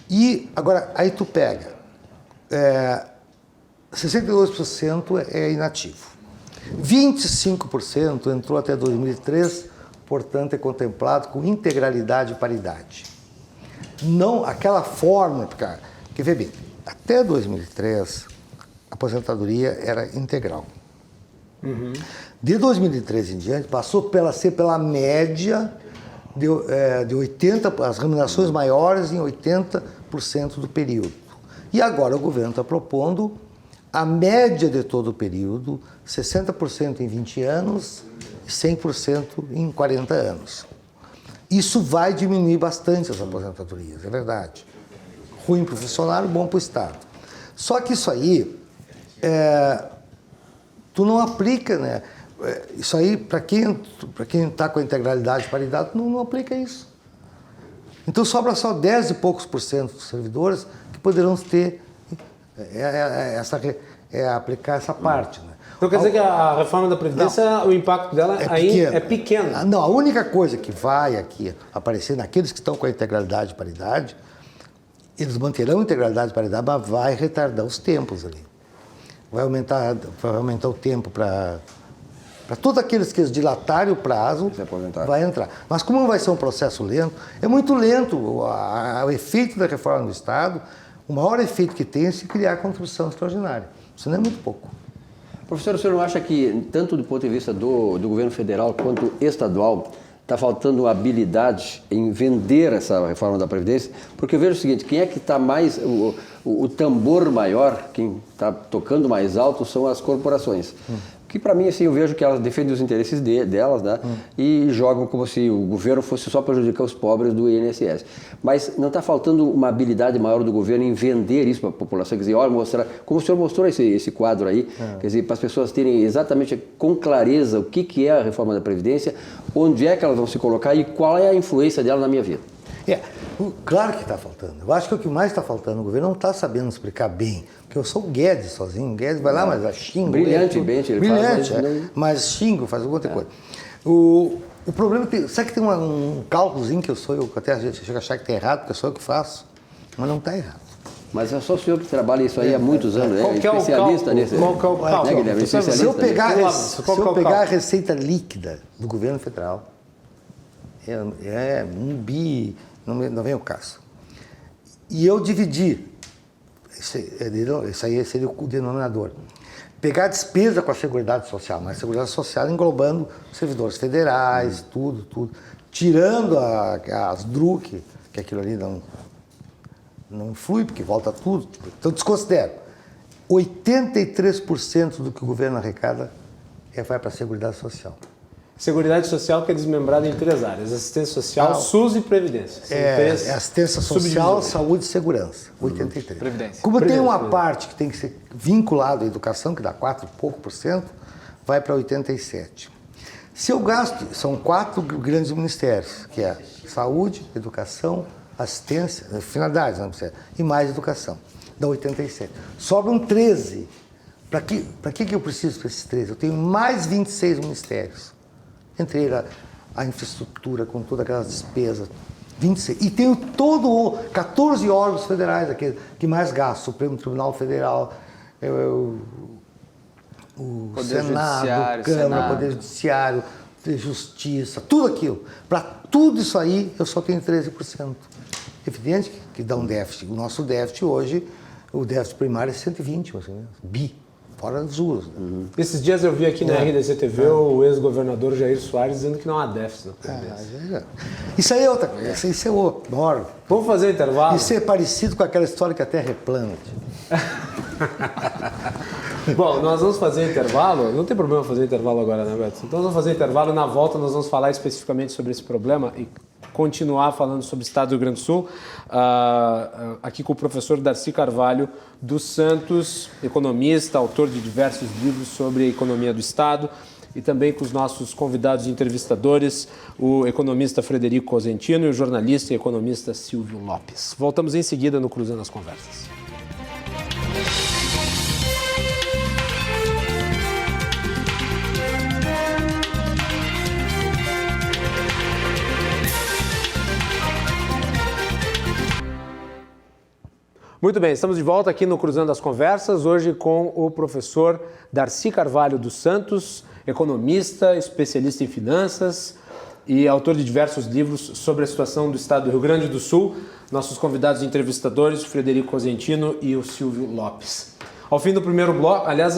E, agora, aí tu pega, 62% é inativo, 25% entrou até 2003, portanto é contemplado com integralidade e paridade. Não, aquela forma, porque vê bem, até 2003, a aposentadoria era integral. Uhum. De 2013 em diante, passou a ser pela média de 80%, as remunerações maiores em 80% do período. E agora o governo está propondo a média de todo o período, 60% em 20 anos e 100% em 40 anos. Isso vai diminuir bastante as aposentadorias, é verdade. Ruim para o funcionário, bom para o Estado. Só que isso aí, tu não aplica, né? Isso aí, para quem está com a integralidade e paridade, não aplica isso. Então sobra só 10 e poucos por cento dos servidores que poderão ter aplicar essa parte. Né? Então quer dizer que a reforma da Previdência, o impacto dela é pequeno. Não, a única coisa que vai aqui aparecer naqueles que estão com a integralidade e paridade, eles manterão a integralidade e paridade, mas vai retardar os tempos ali. Vai aumentar o tempo para Para todos aqueles que dilatarem o prazo, vai entrar. Mas como vai ser um processo lento, é muito lento o efeito da reforma do Estado. O maior efeito que tem é se criar a contribuição extraordinária. Isso não é muito pouco. Professor, o senhor não acha que, tanto do ponto de vista do governo federal quanto estadual, está faltando habilidade em vender essa reforma da Previdência? Porque eu vejo o seguinte, quem é que está mais, o tambor maior, quem está tocando mais alto são as corporações. Que para mim, assim, eu vejo que elas defendem os interesses delas, né? E jogam como se o governo fosse só prejudicar os pobres do INSS. Mas não está faltando uma habilidade maior do governo em vender isso para a população? Quer dizer, olha, mostrar, como o senhor mostrou esse quadro aí, quer dizer, para as pessoas terem exatamente com clareza o que é a reforma da Previdência, onde é que elas vão se colocar e qual é a influência dela na minha vida. Claro que está faltando. Eu acho que o que mais está faltando, o governo não está sabendo explicar bem. Porque eu sou o Guedes sozinho. O Guedes vai lá, mas xinga. Brilhantemente. Brilhante, mas xingo, faz alguma outra coisa. O problema é que, sabe que tem um cálculozinho que eu sou, eu até a gente chega a achar que está errado, porque eu sou eu que faço, mas não está errado. Mas é só o senhor que trabalha isso aí há muitos anos, é especialista nisso. Qual que é o cálculo? Né, Guilherme? Se eu pegar a a receita líquida do governo federal, é 1 bi, não vem o caso. E eu dividir, isso aí seria o denominador. Pegar a despesa com a Seguridade Social, mas a Seguridade Social englobando servidores federais, tudo. Tirando as DRUC, que aquilo ali não flui, porque volta tudo. Então, desconsidero. 83% do que o governo arrecada vai para a Seguridade Social. Seguridade Social que é desmembrada em 3 áreas: assistência social, SUS e Previdência. Assistência social, saúde e segurança, 83%. Previdência. Como tem uma parte que tem que ser vinculada à educação, que dá 4 e pouco por cento, vai para 87%. Se eu gasto, são 4 grandes ministérios, que é saúde, educação, assistência, finalidades, não precisa, e mais educação, dá 87%. Sobram 13%. Para que eu preciso para esses 13%? Eu tenho mais 26 ministérios. Entre eles a infraestrutura, com todas aquelas despesas, 26. E tenho 14 órgãos federais, aqueles que mais gastam: Supremo Tribunal Federal, o Senado, Câmara, Poder Judiciário, Justiça, tudo aquilo. Para tudo isso aí, eu só tenho 13%. Evidente que dá um déficit. O nosso déficit hoje, o déficit primário é 120, mais ou menos, bi. Fora dos juros. Esses dias eu vi aqui na RDC TV o ex-governador Jair Soares dizendo que não há déficit na Previdência. Isso aí é outra coisa, isso é outro. Vamos fazer intervalo? Isso é parecido com aquela história que a Terra é plana. Bom, nós vamos fazer intervalo. Não tem problema fazer intervalo agora, né, Beto? Então nós vamos fazer intervalo e na volta nós vamos falar especificamente sobre esse problema e continuar falando sobre o Estado do Rio Grande do Sul, aqui com o professor Darcy Carvalho dos Santos, economista, autor de diversos livros sobre a economia do Estado, e também com os nossos convidados e entrevistadores, o economista Frederico Cosentino e o jornalista e economista Silvio Lopes. Voltamos em seguida no Cruzando as Conversas. Muito bem, estamos de volta aqui no Cruzando as Conversas, hoje com o professor Darcy Carvalho dos Santos, economista, especialista em finanças e autor de diversos livros sobre a situação do Estado do Rio Grande do Sul. Nossos convidados e entrevistadores, o Frederico Cosentino e o Silvio Lopes. Ao fim do primeiro bloco, aliás,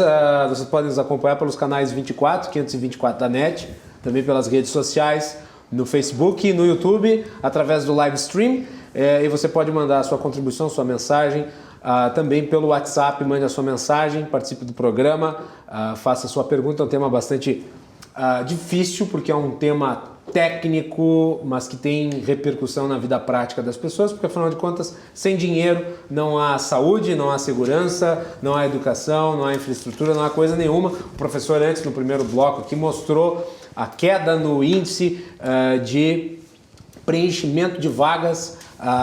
vocês podem nos acompanhar pelos canais 24, 524 da NET, também pelas redes sociais, no Facebook e no YouTube, através do live stream. E você pode mandar a sua contribuição, sua mensagem, também pelo WhatsApp, mande a sua mensagem, participe do programa, faça a sua pergunta. É um tema bastante difícil, porque é um tema técnico, mas que tem repercussão na vida prática das pessoas, porque afinal de contas, sem dinheiro não há saúde, não há segurança, não há educação, não há infraestrutura, não há coisa nenhuma. O professor antes, no primeiro bloco aqui, mostrou a queda no índice de preenchimento de vagas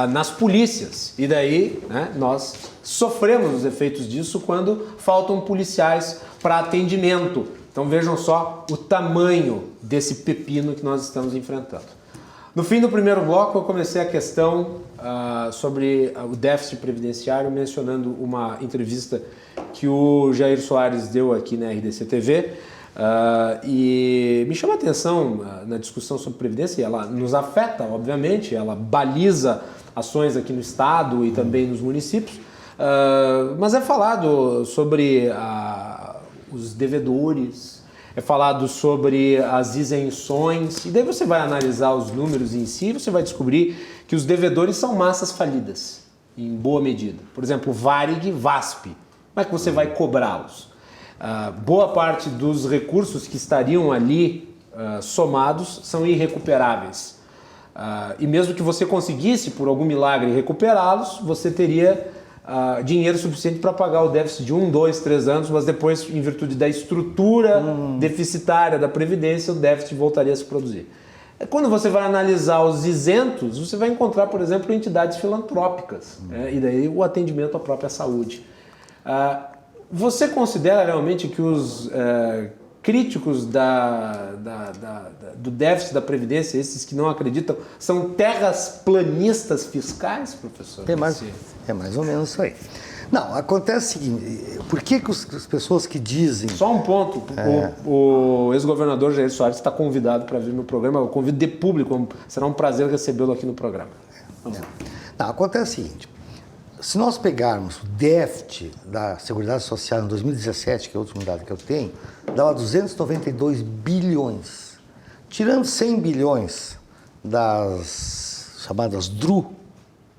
nas polícias. E daí, né, nós sofremos os efeitos disso quando faltam policiais para atendimento. Então vejam só o tamanho desse pepino que nós estamos enfrentando. No fim do primeiro bloco, eu comecei a questão sobre o déficit previdenciário, mencionando uma entrevista que o Jair Soares deu aqui na RDC TV, e me chama a atenção na discussão sobre previdência, e ela nos afeta, obviamente, ela baliza ações aqui no Estado e também nos municípios, mas é falado sobre os devedores, é falado sobre as isenções, e daí você vai analisar os números em si e você vai descobrir que os devedores são massas falidas, em boa medida. Por exemplo, Varig, VASP, como é que você vai cobrá-los? Boa parte dos recursos que estariam ali somados são irrecuperáveis. E mesmo que você conseguisse, por algum milagre, recuperá-los, você teria dinheiro suficiente para pagar o déficit de 1, 2, 3 anos, mas depois, em virtude da estrutura deficitária da Previdência, o déficit voltaria a se produzir. Quando você vai analisar os isentos, você vai encontrar, por exemplo, entidades filantrópicas, e daí o atendimento à própria saúde. Você considera realmente que os críticos do déficit da Previdência, esses que não acreditam, são terraplanistas fiscais, professor? É mais ou menos isso aí. Não, acontece o seguinte, por que as pessoas que dizem... Só um ponto, o ex-governador Jair Soares está convidado para vir no programa, eu convido de público, será um prazer recebê-lo aqui no programa. Não, acontece o seguinte, se nós pegarmos o déficit da Seguridade Social em 2017, que é o último dado que eu tenho, dava 292 bilhões. Tirando 100 bilhões das chamadas DRU,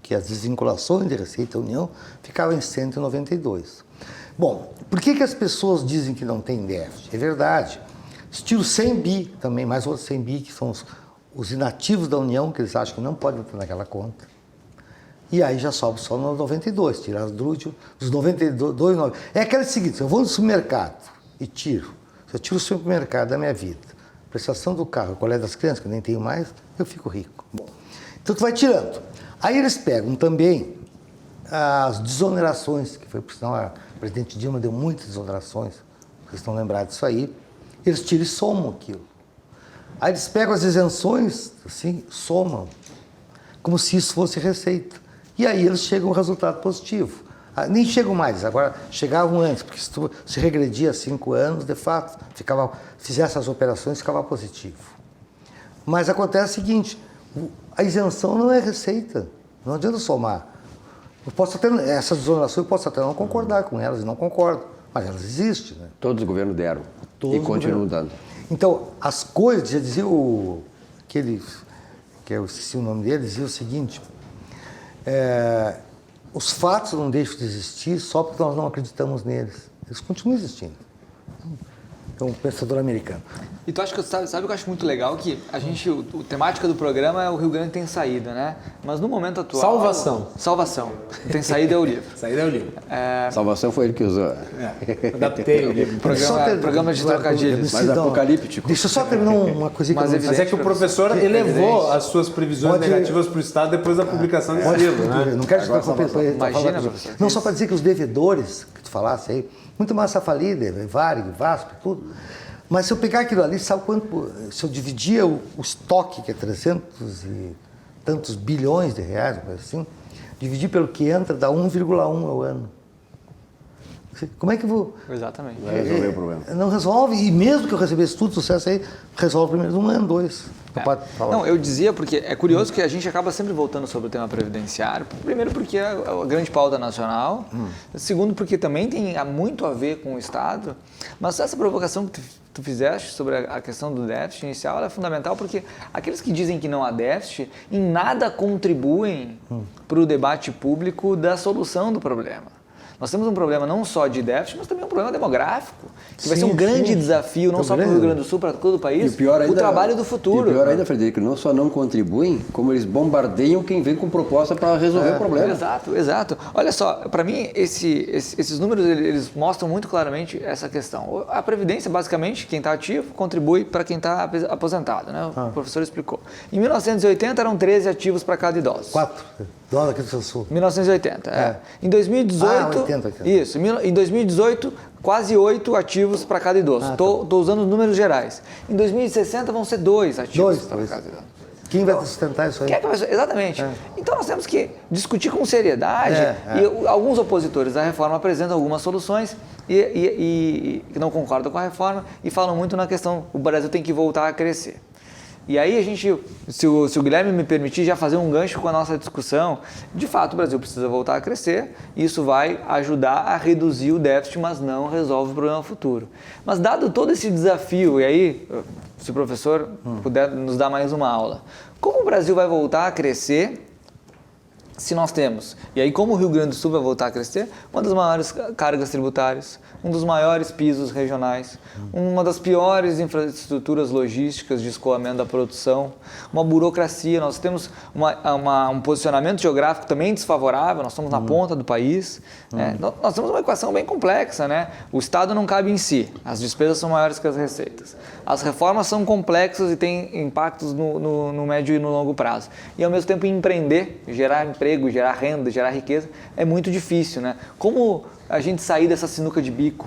que é as desvinculações de Receita da União, ficava em 192. Bom, por que as pessoas dizem que não tem déficit? É verdade. Se tiro 100 bi, também mais outros 100 bi, que são os inativos da União, que eles acham que não podem ter naquela conta. E aí já sobe só nos 92, tirar as DRU, os 92, 9. É aquele seguinte, eu vou no supermercado e tiro. Se eu tiro o supermercado da minha vida, prestação do carro, colégio das crianças, que eu nem tenho mais, eu fico rico. Bom, então tu vai tirando. Aí eles pegam também as desonerações, que foi por sinal a presidente Dilma deu muitas desonerações, vocês estão lembrados disso aí, eles tiram e somam aquilo. Aí eles pegam as isenções, assim, somam, como se isso fosse receita. E aí eles chegam a um resultado positivo. Nem chegam mais, agora chegavam antes, porque se regredia 5 anos, de fato, fizesse as operações, ficava positivo. Mas acontece o seguinte, a isenção não é receita, não adianta somar. Essas desonerações eu posso até não concordar com elas, e não concordo, mas elas existem. Né? Todos os governos deram e continuam dando. Então, as coisas, já dizia que eu esqueci o nome dele, dizia o seguinte, os fatos não deixam de existir só porque nós não acreditamos neles. Eles continuam existindo. É um pensador americano. E tu acha que sabe o que eu acho muito legal? Que a temática do programa é o Rio Grande tem saída, né? Mas no momento atual... Salvação. Tem saída é o livro. Saída é o livro. Salvação foi ele que usou. Adaptei o livro. Programa de trocadilhos. Mais apocalíptico. Deixa eu só terminar uma coisinha. Mas é que o professor elevou as suas previsões negativas para o Estado depois da publicação desse livro. Né? Não quero te Imagina, professor. Não, só para dizer que os devedores, que tu falasse aí, muito massa falida, Varig, VASP, tudo. Mas se eu pegar aquilo ali, sabe quanto? Se eu dividia o estoque, que é 300 e tantos bilhões de reais, assim, dividir pelo que entra, dá 1,1 ao ano. Como é que eu vou... Exatamente. Vai resolver o problema. Não resolve, e mesmo que eu recebesse tudo sucesso aí, resolve primeiro de 1 ano, 2. Não, eu dizia porque é curioso que a gente acaba sempre voltando sobre o tema previdenciário. Primeiro porque é a grande pauta nacional. Segundo porque também tem muito a ver com o Estado. Mas essa provocação que tu fizeste sobre a questão do déficit inicial ela é fundamental porque aqueles que dizem que não há déficit em nada contribuem para o debate público da solução do problema. Nós temos um problema não só de déficit, mas também um problema demográfico, que vai ser um grande desafio, não só para o Rio Grande do Sul, para todo o país, o trabalho do futuro. E o pior ainda, Frederico, não só não contribuem, como eles bombardeiam quem vem com proposta para resolver o problema. Exato. Olha só, para mim, esses números eles mostram muito claramente essa questão. A Previdência, basicamente, quem está ativo, contribui para quem está aposentado, né? O professor explicou. Em 1980, eram 13 ativos para cada idoso. 4. Dólar aqui do Sul. 1980, Em 2018, 80. Isso. Em 2018, quase 8 ativos para cada idoso. Estou usando os números gerais. Em 2060 vão ser 2 ativos para cada idoso. Quem vai sustentar isso aí? Exatamente. Então nós temos que discutir com seriedade e alguns opositores da reforma apresentam algumas soluções e não concordam com a reforma e falam muito na questão o Brasil tem que voltar a crescer. E aí a gente, se o Guilherme me permitir já fazer um gancho com a nossa discussão, de fato o Brasil precisa voltar a crescer, isso vai ajudar a reduzir o déficit, mas não resolve o problema futuro. Mas dado todo esse desafio, e aí, se o professor puder nos dar mais uma aula, como o Brasil vai voltar a crescer se nós temos, e aí como o Rio Grande do Sul vai voltar a crescer, uma das maiores cargas tributárias, um dos maiores pisos regionais, uma das piores infraestruturas logísticas de escoamento da produção, uma burocracia, nós temos um posicionamento geográfico também desfavorável, nós estamos na ponta do país, nós temos uma equação bem complexa, né? O Estado não cabe em si, as despesas são maiores que as receitas, as reformas são complexas e têm impactos no médio e no longo prazo, e ao mesmo tempo empreender, gerar emprego, gerar renda, gerar riqueza, é muito difícil, né? Como a gente sair dessa sinuca de bico?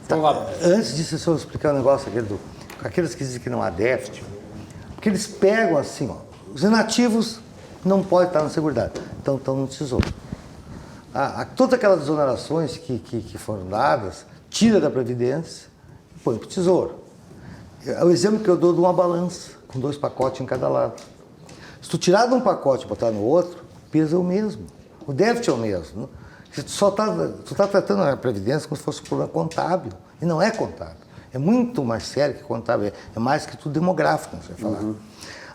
Tá. Antes disso, eu só explicar um negócio aqueles que dizem que não há déficit, porque eles pegam assim, ó, os inativos não podem estar na Seguridade, então estão no Tesouro. Todas aquelas exonerações que foram dadas, tira da Previdência e põe para o Tesouro. É o exemplo que eu dou de uma balança, com 2 pacotes em cada lado. Se tu tirar de um pacote e botar no outro, o peso é o mesmo, o déficit é o mesmo. Tu está tratando a Previdência como se fosse um problema contábil, e não é contábil. É muito mais sério que contábil, é mais que tudo demográfico, você vai falar.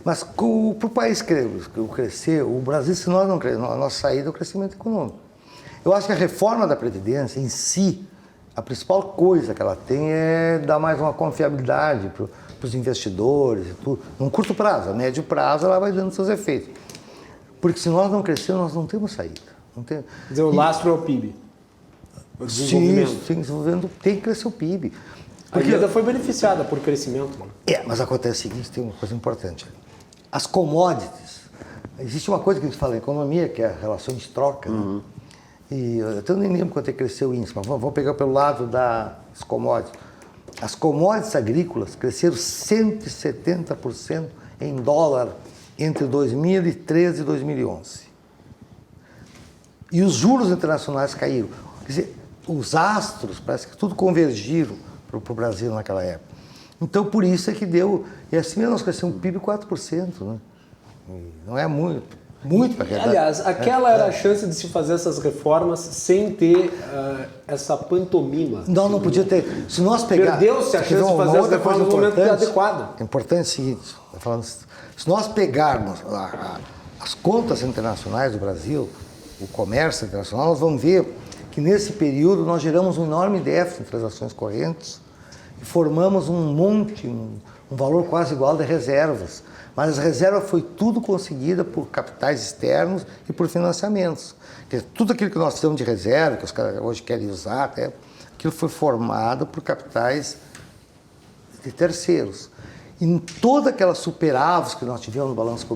Mas para o país crescer, o Brasil, se nós não crescermos, a nossa saída é o crescimento econômico. Eu acho que a reforma da Previdência em si, a principal coisa que ela tem é dar mais uma confiabilidade para os investidores e tudo, num curto prazo. A médio prazo ela vai dando seus efeitos. Porque se nós não crescermos, nós não temos saída. Quer dizer, o lastro é o PIB. O desenvolvimento. Sim, desenvolvimento tem que crescer o PIB. Porque a vida foi beneficiada por crescimento. Mas acontece o seguinte, tem uma coisa importante. As commodities, existe uma coisa que a gente fala em economia, que é a relação de troca. Né? E eu até nem lembro quanto é que cresceu o índice, mas vamos pegar pelo lado das commodities. As commodities agrícolas cresceram 170% em dólar entre 2013 e 2011. E os juros internacionais caíram. Quer dizer, os astros, parece que tudo convergiram para o Brasil naquela época. Então, por isso é que deu... E assim nós crescemos o PIB 4%. Né? Não é muito para realidade. Aliás, aquela era a chance de se fazer essas reformas sem ter essa pantomima. Não podia ter. Se nós pegarmos... Perdeu-se a chance de fazer as reformas no momento adequado. É importante o seguinte, se nós pegarmos as contas internacionais do Brasil, o comércio internacional, nós vamos ver que nesse período nós geramos um enorme déficit em transações correntes e formamos um valor quase igual de reservas. Mas as reservas foi tudo conseguida por capitais externos e por financiamentos. Tudo aquilo que nós temos de reserva, que os caras hoje querem usar, aquilo foi formado por capitais de terceiros. E em toda aquela superávit que nós tivemos no balanço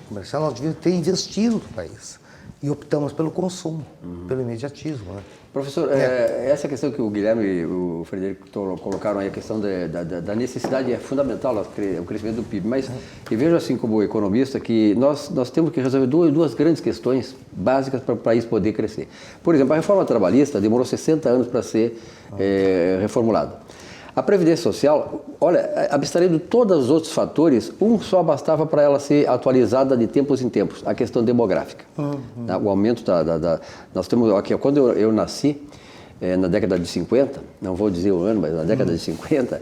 comercial, nós devíamos ter investido no país. E optamos pelo consumo, pelo imediatismo. Né? Professor, essa questão que o Guilherme e o Frederico colocaram aí, a questão da necessidade é fundamental, o crescimento do PIB, mas eu vejo assim como economista que nós temos que resolver duas grandes questões básicas para o país poder crescer. Por exemplo, a reforma trabalhista demorou 60 anos para ser reformulada. A Previdência Social, olha, abstraindo todos os outros fatores, só bastava para ela ser atualizada de tempos em tempos, a questão demográfica. O aumento nós temos aqui, quando eu nasci, na década de 50, não vou dizer o ano, mas na década de 50,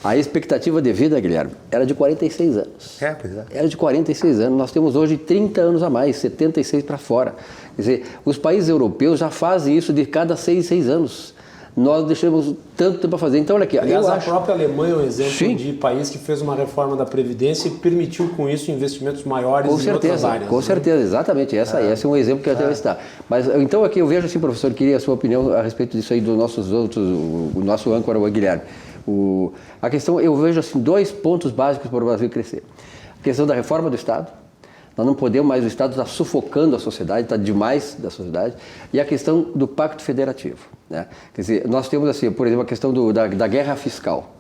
a expectativa de vida, Guilherme, era de 46 anos. Pois é. Era de 46 anos. Nós temos hoje 30 anos a mais, 76 para fora. Quer dizer, os países europeus já fazem isso de cada 6 anos. Nós deixamos tanto tempo para fazer. Então, olha aqui. Aliás, a própria Alemanha é um exemplo de país que fez uma reforma da Previdência e permitiu com isso investimentos maiores em outras áreas. Com certeza, exatamente. Esse é um exemplo que eu até vou citar. Mas, então, aqui eu vejo assim, professor, queria a sua opinião a respeito disso aí dos nossos outros, o nosso âncora, o Guilherme. A questão, eu vejo assim, 2 pontos básicos para o Brasil crescer. A questão da reforma do Estado. Nós não podemos mais, o Estado está sufocando a sociedade, está demais da sociedade. E a questão do pacto federativo. Né? Quer dizer, nós temos, assim, por exemplo, a questão da guerra fiscal.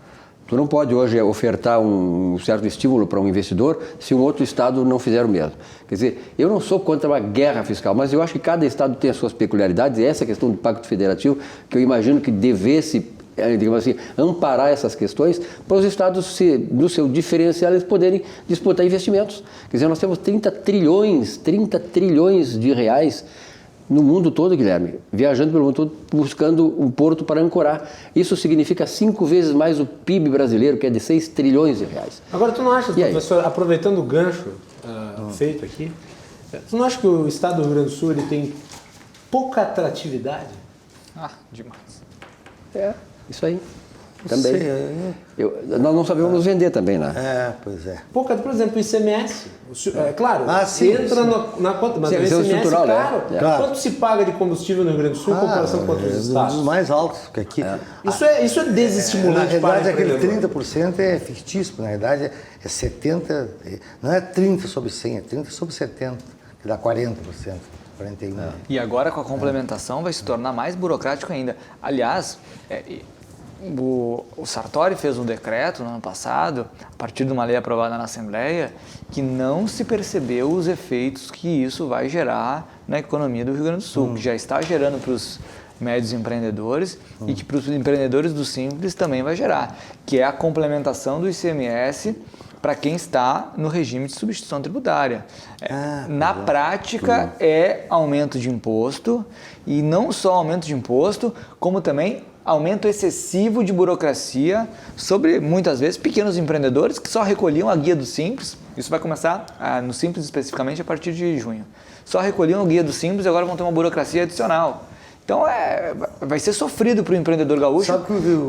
Tu não pode hoje ofertar um certo estímulo para um investidor se um outro estado não fizer o mesmo. Quer dizer, eu não sou contra uma guerra fiscal, mas eu acho que cada estado tem as suas peculiaridades, e essa questão do pacto federativo, que eu imagino que devesse, digamos assim, amparar essas questões para os estados, no seu diferencial, eles poderem disputar investimentos. Quer dizer, nós temos 30 trilhões de reais no mundo todo, Guilherme, viajando pelo mundo todo, buscando um porto para ancorar. Isso significa 5 vezes mais o PIB brasileiro, que é de 6 trilhões de reais. Agora, tu não acha, professor, aproveitando o gancho feito aqui, tu não acha que o estado do Rio Grande do Sul ele tem pouca atratividade? Demais. Isso aí. Também. Nós não sabemos nos vender também, né? Pois é. Pouca, por exemplo, o ICMS. Claro, sim, entra na conta, mas Sim, o ICMS estrutural, caro. né? Claro. Quanto se paga de combustível no Rio Grande do Sul em comparação com outros estados? Dos mais altos que aqui. Isso é desestimulante Na para verdade, aquele empreendedor. 30% é fictício, na verdade é 70%, não é 30 sobre 100, é 30 sobre 70, que dá 40%, 41%. E agora com a complementação vai se tornar mais burocrático ainda. Aliás, o Sartori fez um decreto no ano passado, a partir de uma lei aprovada na Assembleia, que não se percebeu os efeitos que isso vai gerar na economia do Rio Grande do Sul, que já está gerando para os médios empreendedores e que para os empreendedores do Simples também vai gerar, que é a complementação do ICMS para quem está no regime de substituição tributária. Na prática, é aumento de imposto, e não só aumento de imposto, como também aumento excessivo de burocracia sobre, muitas vezes, pequenos empreendedores que só recolhiam a guia do Simples. Isso vai começar no Simples especificamente a partir de junho. Só recolhiam a guia do Simples e agora vão ter uma burocracia adicional. Então vai ser sofrido para o empreendedor gaúcho.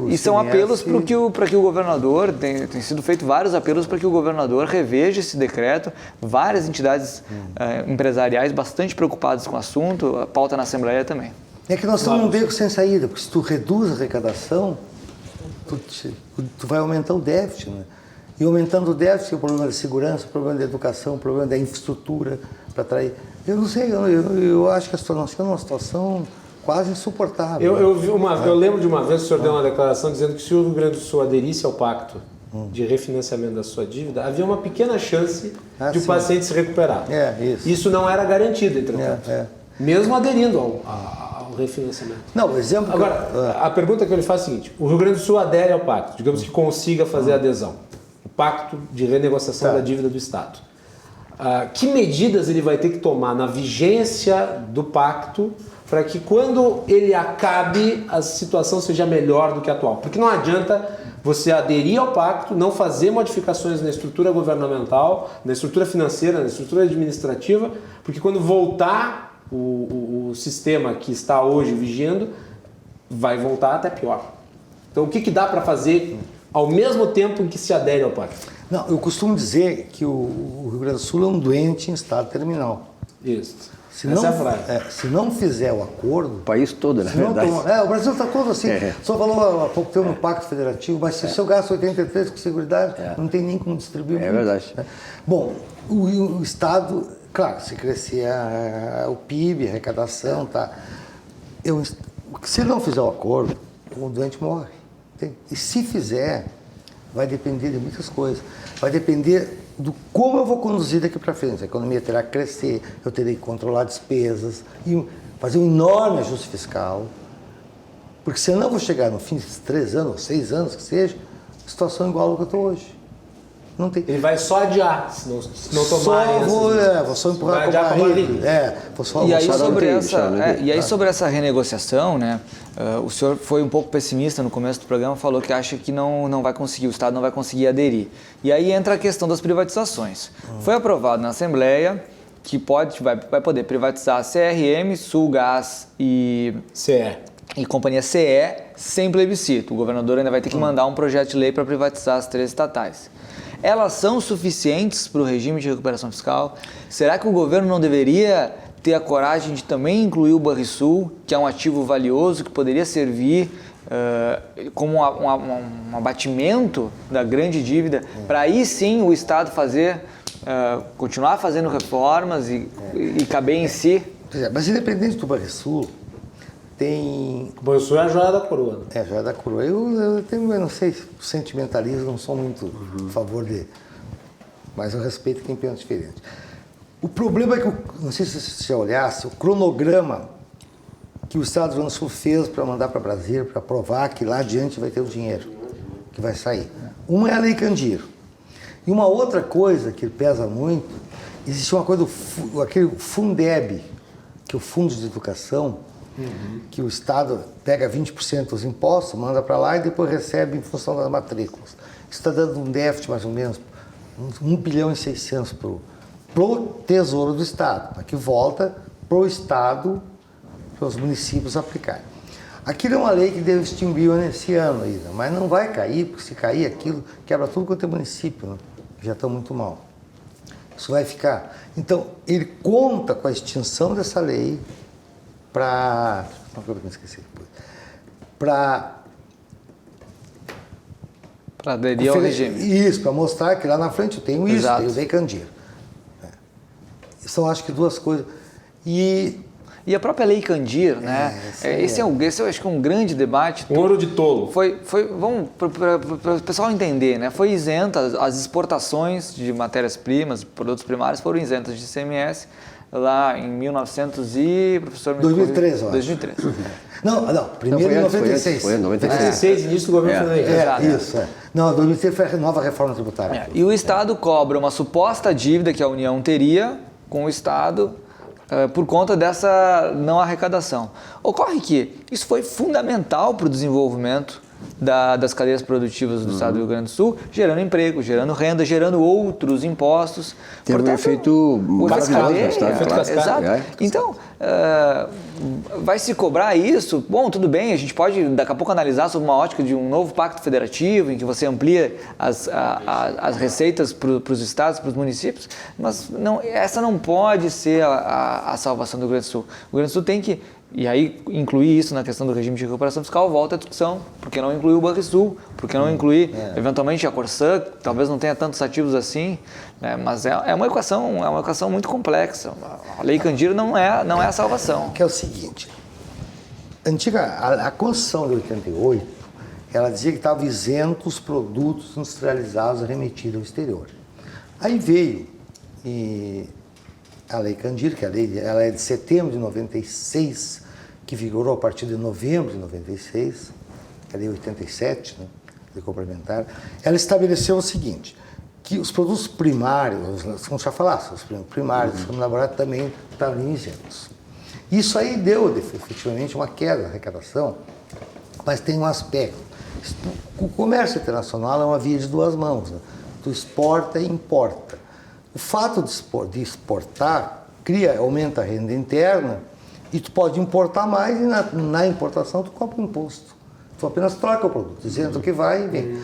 E são apelos para que o governador, tem sido feito vários apelos para que o governador reveja esse decreto. Várias entidades empresariais bastante preocupadas com o assunto, a pauta na Assembleia também. É que nós estamos num beco sem saída, porque se tu reduz a arrecadação, tu vai aumentar o déficit, né? E aumentando o déficit, o problema de segurança, o problema da educação, o problema da infraestrutura para atrair. Eu não sei, eu acho que a situação é uma situação quase insuportável. Eu lembro de uma vez que o senhor deu uma declaração dizendo que se o Rio Grande do Sul aderisse ao pacto de refinanciamento da sua dívida, havia uma pequena chance de o paciente se recuperar. Isso não era garantido, entretanto. Mesmo aderindo ao refinanciamento. Não, por exemplo... Agora, a pergunta que eu lhe faço é a seguinte: o Rio Grande do Sul adere ao pacto, digamos que consiga fazer a adesão, o pacto de renegociação da dívida do Estado. Que medidas ele vai ter que tomar na vigência do pacto para que quando ele acabe a situação seja melhor do que a atual? Porque não adianta você aderir ao pacto, não fazer modificações na estrutura governamental, na estrutura financeira, na estrutura administrativa, porque quando voltar o sistema que está hoje vigiando, vai voltar até pior. Então, o que dá para fazer ao mesmo tempo em que se adere ao pacto? Não, eu costumo dizer que o Rio Grande do Sul é um doente em estado terminal. Isso. Se não fizer o acordo... O país todo, na verdade. O Brasil está todo assim. Só falou há pouco tempo no Pacto Federativo, mas se eu gasto 83 com seguridade, não tem nem como distribuir. É verdade. Né? Bom, o Estado, claro, se crescer o PIB, a arrecadação, tá. Se ele não fizer o acordo, o doente morre. E se fizer, vai depender de muitas coisas. Vai depender do como eu vou conduzir daqui para frente. A economia terá que crescer, eu terei que controlar despesas e fazer um enorme ajuste fiscal, porque senão eu vou chegar no fim desses 3 anos, 6 anos que seja, situação igual ao que eu estou hoje. Não tem. Ele vai só adiar, se não tomarem vou só empurrar com a barriga. E aí sobre essa renegociação, né? O senhor foi um pouco pessimista no começo do programa, falou que acha que não vai conseguir, o Estado não vai conseguir aderir. E aí entra a questão das privatizações. Foi aprovado na Assembleia que vai poder privatizar a CRM, Sulgás e Companhia CE sem plebiscito. O governador ainda vai ter que mandar um projeto de lei para privatizar as 3 estatais. Elas são suficientes para o regime de recuperação fiscal? Será que o governo não deveria ter a coragem de também incluir o Banrisul, que é um ativo valioso, que poderia servir como um abatimento da grande dívida, para aí sim o Estado continuar fazendo reformas e caber em si? Mas independente do Banrisul, Bom, isso é a joia da coroa. Né? É, a joia da coroa. Eu não sei, sentimentalismo, não sou muito a favor de... Mas eu respeito quem pensa diferente. O problema é que, não sei se você já olhasse, o cronograma que o Estado do Rio Grande do Sul fez para mandar para Brasília, para provar que lá adiante vai ter o dinheiro que vai sair. Uma é a Lei Candir. E uma outra coisa que pesa muito, existe uma coisa, aquele Fundeb, que é o Fundo de Educação, que o Estado pega 20% dos impostos, manda para lá e depois recebe em função das matrículas. Isso está dando um déficit mais ou menos, 1 bilhão e 600 pro Tesouro do Estado, para que volta pro Estado, para os municípios aplicarem. Aquilo é uma lei que deve extinguir nesse ano ainda, mas não vai cair, porque se cair aquilo, quebra tudo quanto é município, né? Já estão muito mal. Isso vai ficar. Então, ele conta com a extinção dessa lei para... Não, eu esqueci depois. Para aderir ao regime. Isso, para mostrar que lá na frente eu tenho isso, Exato. tenho o Lei Candir. São, acho que, duas coisas. E a própria Lei Candir, né? Esse eu acho que é um grande debate. Um ouro de tolo. Vamos para o pessoal entender, né? Foi isenta, as exportações de matérias-primas, produtos primários foram isentas de ICMS lá em 1900 e... Professor, 2003, eu acho. 2003. Não, primeiro em 96. Foi em 96. 96, início do governo Fernando. Isso, é. Não, 2003 foi a nova reforma tributária. E o Estado cobra uma suposta dívida que a União teria com o Estado por conta dessa não arrecadação. Ocorre que isso foi fundamental para o desenvolvimento das cadeias produtivas do Estado do Rio Grande do Sul, gerando emprego, gerando renda, gerando outros impostos. Teve um efeito maravilhoso no Estado. Exato. Então, vai se cobrar isso? Bom, tudo bem, a gente pode daqui a pouco analisar sob uma ótica de um novo pacto federativo, em que você amplia as receitas para os estados, para os municípios, mas essa não pode ser a salvação do Rio Grande do Sul. O Rio Grande do Sul tem que... E aí, incluir isso na questão do regime de recuperação fiscal, volta à discussão. Por que não incluir o Banrisul? Por que não incluir, eventualmente, a Corsã, que talvez não tenha tantos ativos assim, né? Mas é uma equação muito complexa. A Lei Candir não é a salvação. Que é o seguinte, a Constituição de 88, ela dizia que estavam isentos os produtos industrializados remetidos ao exterior. Aí veio a Lei Candir, que ela é de setembro de 96, que vigorou a partir de novembro de 96, que é a Lei 87, né, Lei Complementar. Ela estabeleceu o seguinte, que os produtos primários, como já falasse, os primários, os laboratórios também estavam isentos. Isso aí deu, efetivamente, uma queda na arrecadação, mas tem um aspecto. O comércio internacional é uma via de duas mãos, né? Tu exporta e importa. O fato de exportar aumenta a renda interna e tu pode importar mais e na importação tu cobra um imposto. Tu apenas troca o produto, dizendo que vai e vem.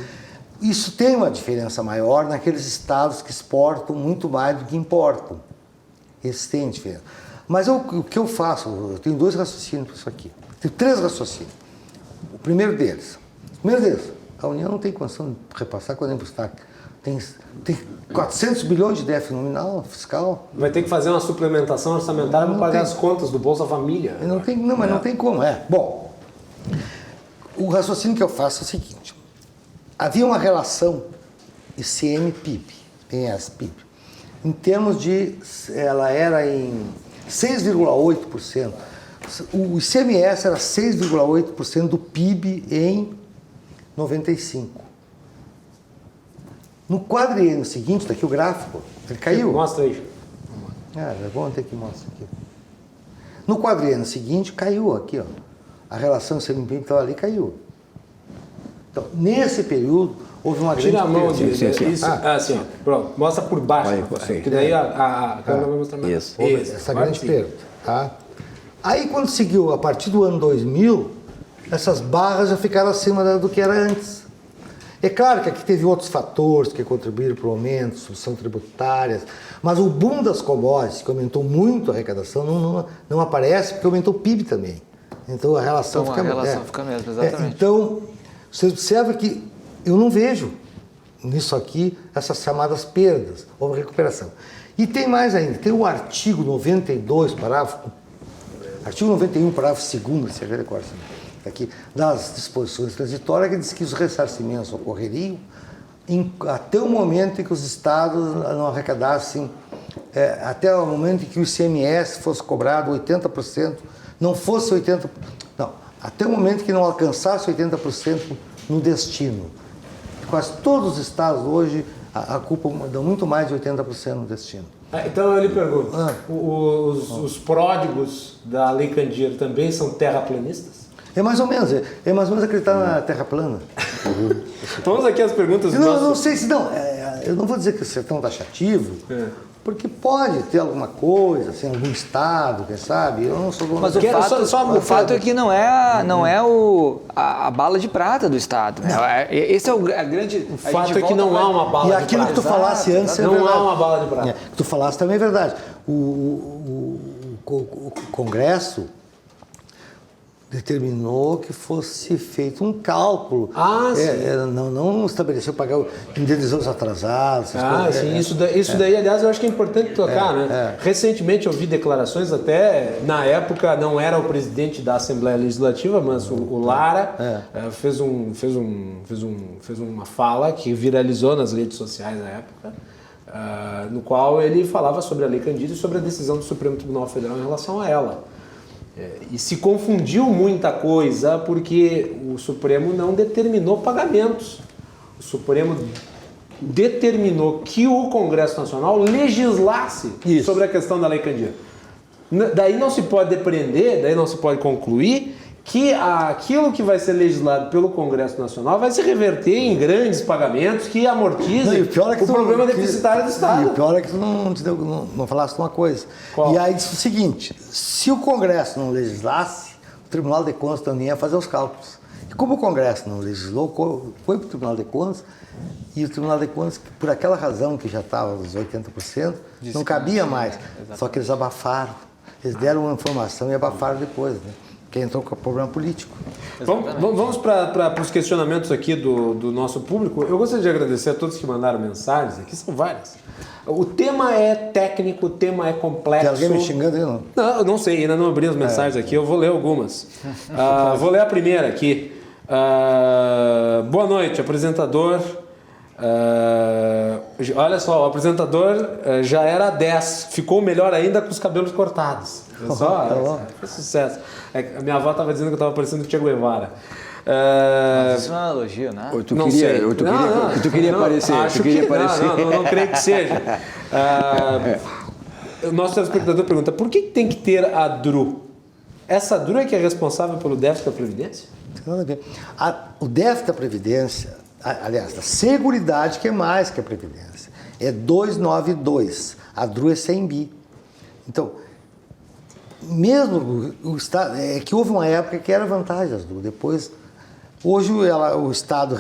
Isso tem uma diferença maior naqueles estados que exportam muito mais do que importam. Esses têm diferença. Mas o que eu faço? Eu tenho dois raciocínios para isso aqui. Tenho três raciocínios. O primeiro deles, a União não tem condição de repassar quando é impostar. Tem 400 bilhões de déficit nominal fiscal. Vai ter que fazer uma suplementação orçamentária para pagar as contas do Bolsa Família. Mas não tem como. Bom, o raciocínio que eu faço é o seguinte. Havia uma relação ICM-PIB, PIB, em termos de... Ela era em 6,8%. O ICMS era 6,8% do PIB em 95. No quadriênio seguinte, daqui o gráfico, ele caiu. Mostra aí. Vamos ter que mostrar aqui. No quadriênio seguinte, caiu aqui, ó. A relação ICM-PIB que estava ali caiu. Então, nesse período, houve uma grande... Tira a mão disso. Sim. Assim, ó. Pronto, mostra por baixo. Que daí a câmera vai mostrar mais. Isso. Essa grande perda. Tá? Aí, quando seguiu, a partir do ano 2000, essas barras já ficaram acima do que era antes. É claro que aqui teve outros fatores que contribuíram para o aumento, subvenção tributárias, mas o boom das commodities, que aumentou muito a arrecadação, não aparece porque aumentou o PIB também. Então a relação fica mesmo, exatamente. Então, você observa que eu não vejo nisso aqui essas chamadas perdas ou recuperação. E tem mais ainda, tem o artigo 92, artigo 91, parágrafo 2º, se recorda aqui, das disposições transitórias, que diz que os ressarcimentos ocorreriam até o momento em que os estados não arrecadassem, até o momento em que o ICMS fosse cobrado 80%, não fosse 80%, não, até o momento que não alcançasse 80% no destino. Quase todos os estados hoje dão muito mais de 80% no destino. Então eu lhe pergunto, os pródigos da Lei Candir também são terraplanistas? É mais ou menos acreditar na Terra plana. Vamos aqui as perguntas do Não sei se não. Eu não vou dizer que isso é tão taxativo, porque pode ter alguma coisa, assim, algum estado, quem sabe. Eu não sou dono. Mas o fato é que não é a bala de prata do Estado. Esse é a grande. O fato é que não há uma bala de prata. E aquilo que tu falasse antes é verdade. Não há uma bala de prata. Que tu falasse também é verdade. O Congresso determinou que fosse feito um cálculo. Não estabeleceu pagar indenizações atrasadas. Sim. Isso daí, aliás, eu acho que é importante tocar, né? Recentemente eu vi declarações, até na época não era o presidente da Assembleia Legislativa, mas o Lara fez uma fala que viralizou nas redes sociais na época, no qual ele falava sobre a Lei Candir e sobre a decisão do Supremo Tribunal Federal em relação a ela. E se confundiu muita coisa porque o Supremo não determinou pagamentos. O Supremo determinou que o Congresso Nacional legislasse sobre a questão da Lei Candir. Daí não se pode depreender, daí não se pode concluir que aquilo que vai ser legislado pelo Congresso Nacional vai se reverter em grandes pagamentos que amortizem o problema deficitário do Estado. E o pior é que tu não falaste uma coisa. Qual? E aí disse o seguinte, se o Congresso não legislasse, o Tribunal de Contas também ia fazer os cálculos. E como o Congresso não legislou, foi para o Tribunal de Contas, e o Tribunal de Contas, por aquela razão que já estava nos 80%, não cabia mais. Só que eles abafaram. Eles deram uma informação e abafaram depois, né? Que entrou com o problema político. Vamos para os questionamentos aqui do nosso público. Eu gostaria de agradecer a todos que mandaram mensagens aqui, são várias. O tema é técnico, o tema é complexo. Tem alguém me xingando aí, não? Não, eu não sei, ainda não abri as mensagens aqui, eu vou ler algumas. Vou ler a primeira aqui. Boa noite, apresentador. Olha só, o apresentador já era 10, ficou melhor ainda com os cabelos cortados. Foi sucesso. A minha avó estava dizendo que eu estava parecendo o Che Guevara. Mas isso não é um elogio, né? Tu queria aparecer. Não creio que seja. O nosso telespectador pergunta, por que tem que ter a DRU? Essa DRU é que é responsável pelo déficit da Previdência? Não tem nada a ver. O déficit da Previdência, aliás, a Seguridade, que é mais que a Previdência, é 292. A DRU é 100 bi. Então, mesmo o Estado, é que houve uma época que era vantagem as DRU. Depois, hoje o Estado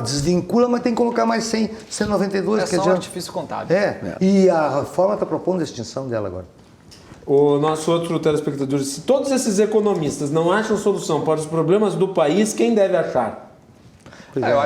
desvincula, mas tem que colocar mais 192. É só um artifício contábil. E a reforma está propondo a extinção dela agora. O nosso outro telespectador disse, se todos esses economistas não acham solução para os problemas do país, quem deve achar? Eu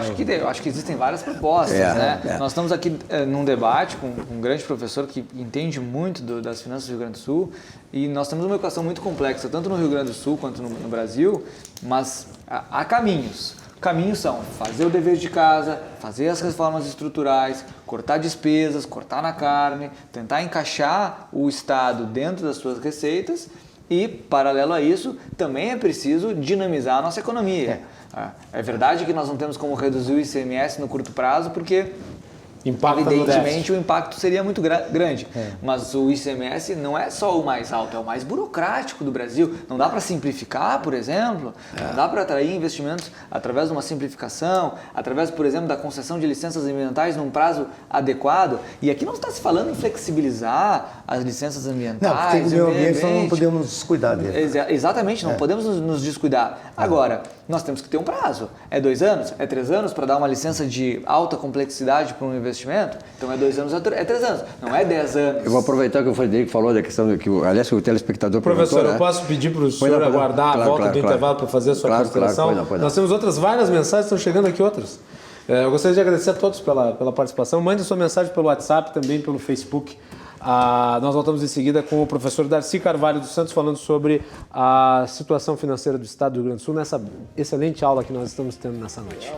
acho que existem várias propostas, né? Nós estamos aqui num debate com um grande professor que entende muito das finanças do Rio Grande do Sul e nós temos uma equação muito complexa, tanto no Rio Grande do Sul quanto no Brasil, mas há caminhos. Caminhos são fazer o dever de casa, fazer as reformas estruturais, cortar despesas, cortar na carne, tentar encaixar o Estado dentro das suas receitas e, paralelo a isso, também é preciso dinamizar a nossa economia. É verdade que nós não temos como reduzir o ICMS no curto prazo, porque evidentemente o impacto seria muito grande. Mas o ICMS não é só o mais alto, é o mais burocrático do Brasil. Não dá para simplificar, por exemplo, não dá para atrair investimentos através de uma simplificação, através, por exemplo, da concessão de licenças ambientais num prazo adequado. E aqui não está se falando em flexibilizar as licenças ambientais. Não, porque o meio ambiente nós não podemos nos descuidar dele. Exatamente, não podemos nos descuidar. Agora, nós temos que ter um prazo. É 2 anos? É 3 anos para dar uma licença de alta complexidade para um investimento? Então é 2 anos, é 3 anos. Não é 10 anos. Eu vou aproveitar que o Frederico falou da questão que, aliás, o telespectador Professor, perguntou, eu posso pedir para o senhor aguardar a volta do intervalo para fazer a sua consideração? Nós temos várias mensagens, estão chegando aqui outras. Eu gostaria de agradecer a todos pela participação. Mande sua mensagem pelo WhatsApp, também pelo Facebook. Nós voltamos em seguida com o professor Darcy Carvalho dos Santos falando sobre a situação financeira do Estado do Rio Grande do Sul nessa excelente aula que nós estamos tendo nessa noite.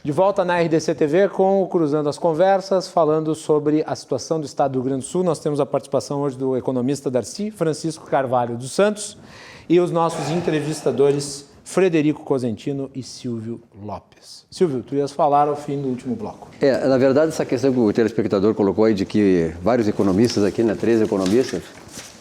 De volta na RDC TV com o Cruzando as Conversas, falando sobre a situação do Estado do Rio Grande do Sul. Nós temos a participação hoje do economista Darcy Francisco Carvalho dos Santos e os nossos entrevistadores Frederico Cosentino e Silvio Lopes. Silvio, tu ias falar ao fim do último bloco. Na verdade, essa questão que o telespectador colocou aí de que vários economistas aqui, 13 economistas,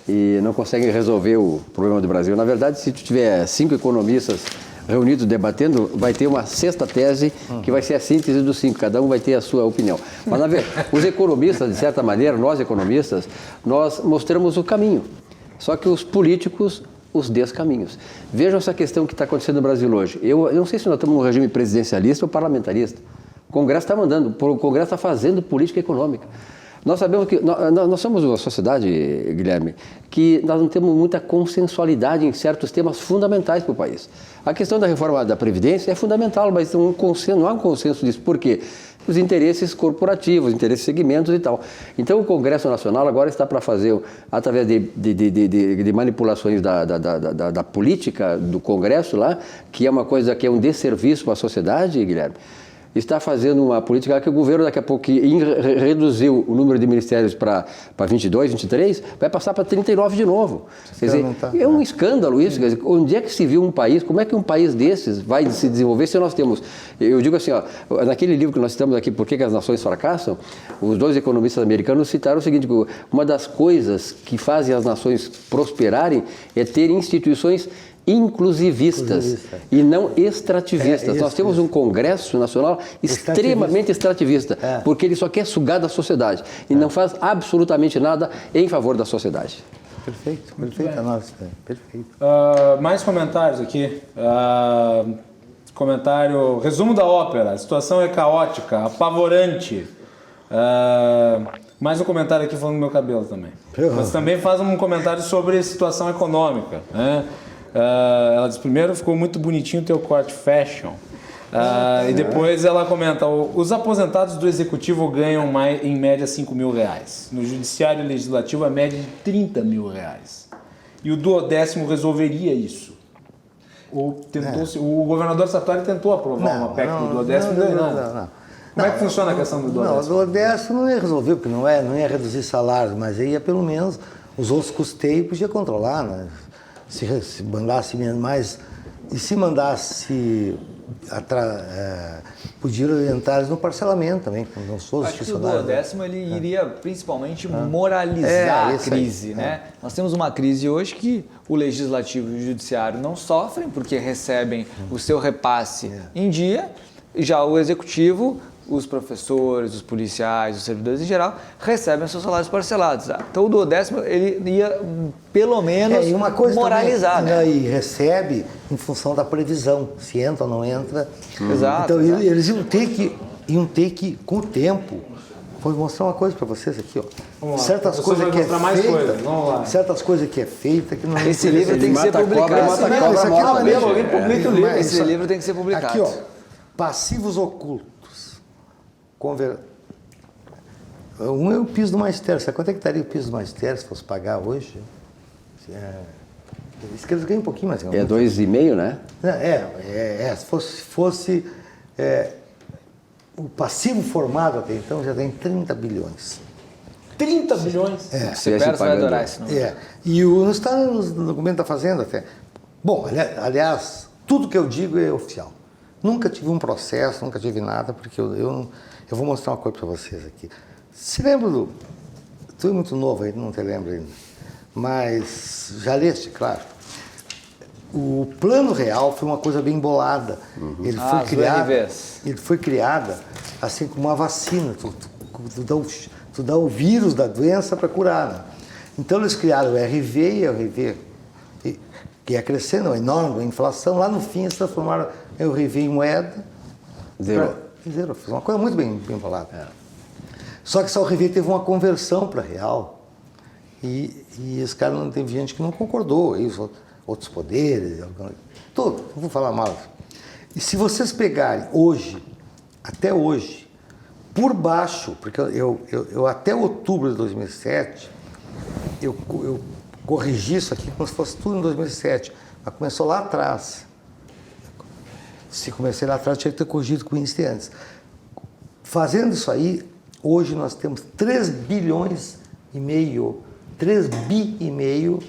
e não conseguem resolver o problema do Brasil. Na verdade, se tu tiver 5 economistas reunidos debatendo, vai ter uma sexta tese que vai ser a síntese dos 5, cada um vai ter a sua opinião. Mas, na verdade, os economistas, de certa maneira, nós economistas, nós mostramos o caminho. Só que os políticos, os descaminhos. Vejam essa questão que está acontecendo no Brasil hoje. Eu não sei se nós estamos num regime presidencialista ou parlamentarista. O Congresso está mandando, o Congresso está fazendo política econômica. Nós sabemos que nós somos uma sociedade, Guilherme, que nós não temos muita consensualidade em certos temas fundamentais para o país. A questão da reforma da Previdência é fundamental, mas não há um consenso disso. Por quê? Os interesses corporativos, interesses de segmentos e tal. Então, o Congresso Nacional agora está para fazer, através de manipulações da política do Congresso lá, que é uma coisa que é um desserviço para a sociedade, Guilherme, está fazendo uma política que o governo daqui a pouco reduziu o número de ministérios para 22, 23, vai passar para 39 de novo. Quer dizer, é um escândalo isso. Quer dizer, onde é que se viu um país, como é que um país desses vai se desenvolver se nós temos... Eu digo assim, naquele livro que nós citamos aqui, Por que as Nações Fracassam, os 2 economistas americanos citaram o seguinte, uma das coisas que fazem as nações prosperarem é ter instituições inclusivistas e não extrativistas. Nós temos um Congresso Nacional extremamente extrativista, porque ele só quer sugar da sociedade e não faz absolutamente nada em favor da sociedade. Perfeito, perfeito. Nossa, perfeito. Mais comentários aqui. Comentário, resumo da ópera, a situação é caótica, apavorante. Mais um comentário aqui falando do meu cabelo também. Mas também faz um comentário sobre a situação econômica, né? Ela diz, primeiro ficou muito bonitinho o teu corte fashion. E depois ela comenta, os aposentados do executivo ganham em média R$5.000. No judiciário e legislativo a média de R$30.000. E o 12º resolveria isso. O governador Sartori tentou aprovar uma PEC do 12º, não. Como é que funciona a questão do 12º? Não, o 12º não ia resolver, porque não ia reduzir salários, mas aí ia pelo menos os outros custeios podia controlar, né? Se mandasse mais, e se mandasse, podia orientar no parcelamento também, quando não fosse acho que o 12º ele iria principalmente moralizar a crise, né? Nós temos uma crise hoje que o Legislativo e o Judiciário não sofrem porque recebem o seu repasse em dia, e já o Executivo, os professores, os policiais, os servidores em geral, recebem seus salários parcelados. Então o 12º ele ia pelo menos moralizar. Também, né? E recebe em função da previsão, se entra ou não entra. Exato. Então eles iam ter que, com o tempo, vou mostrar uma coisa para vocês aqui, ó. Certas coisas que é feita, certas coisas que é feita que não. Esse livro tem que ser publicado. Esse livro tem que ser publicado. Aqui, ó, passivos ocultos. Um é o piso do magistério. Sabe quanto é que estaria o piso do magistério se fosse pagar hoje? Isso que eles ganham um pouquinho mais. É 2,5, né? Se fosse o passivo formado até então já tem 30 bilhões. 30 bilhões? Você vai adorar isso. E não está no documento da Fazenda até. Bom, aliás, tudo que eu digo é oficial. Nunca tive um processo, nunca tive nada, porque eu vou mostrar uma coisa para vocês aqui. Se lembra do... Tu é muito novo aí, não te lembra ainda. Mas já leste, claro. O Plano Real foi uma coisa bem bolada. Ele foi criado assim como uma vacina. Tu dá o vírus da doença para curar. Né? Então eles criaram o RV e o RV que ia crescendo, uma enorme inflação. Lá no fim eles transformaram o RV em moeda. Zero. Foi uma coisa muito bem bolada. Só que só o RV teve uma conversão para real E os caras não teve gente que não concordou, isso, outros poderes, tudo, não vou falar mal. E se vocês pegarem hoje, até hoje, por baixo, porque eu até outubro de 2007, eu corrigi isso aqui como se fosse tudo em 2007, mas começou lá atrás. Se comecei lá atrás, tinha que ter corrigido com isso antes. Fazendo isso aí, hoje nós temos 3 bilhões e meio, 3 bi e meio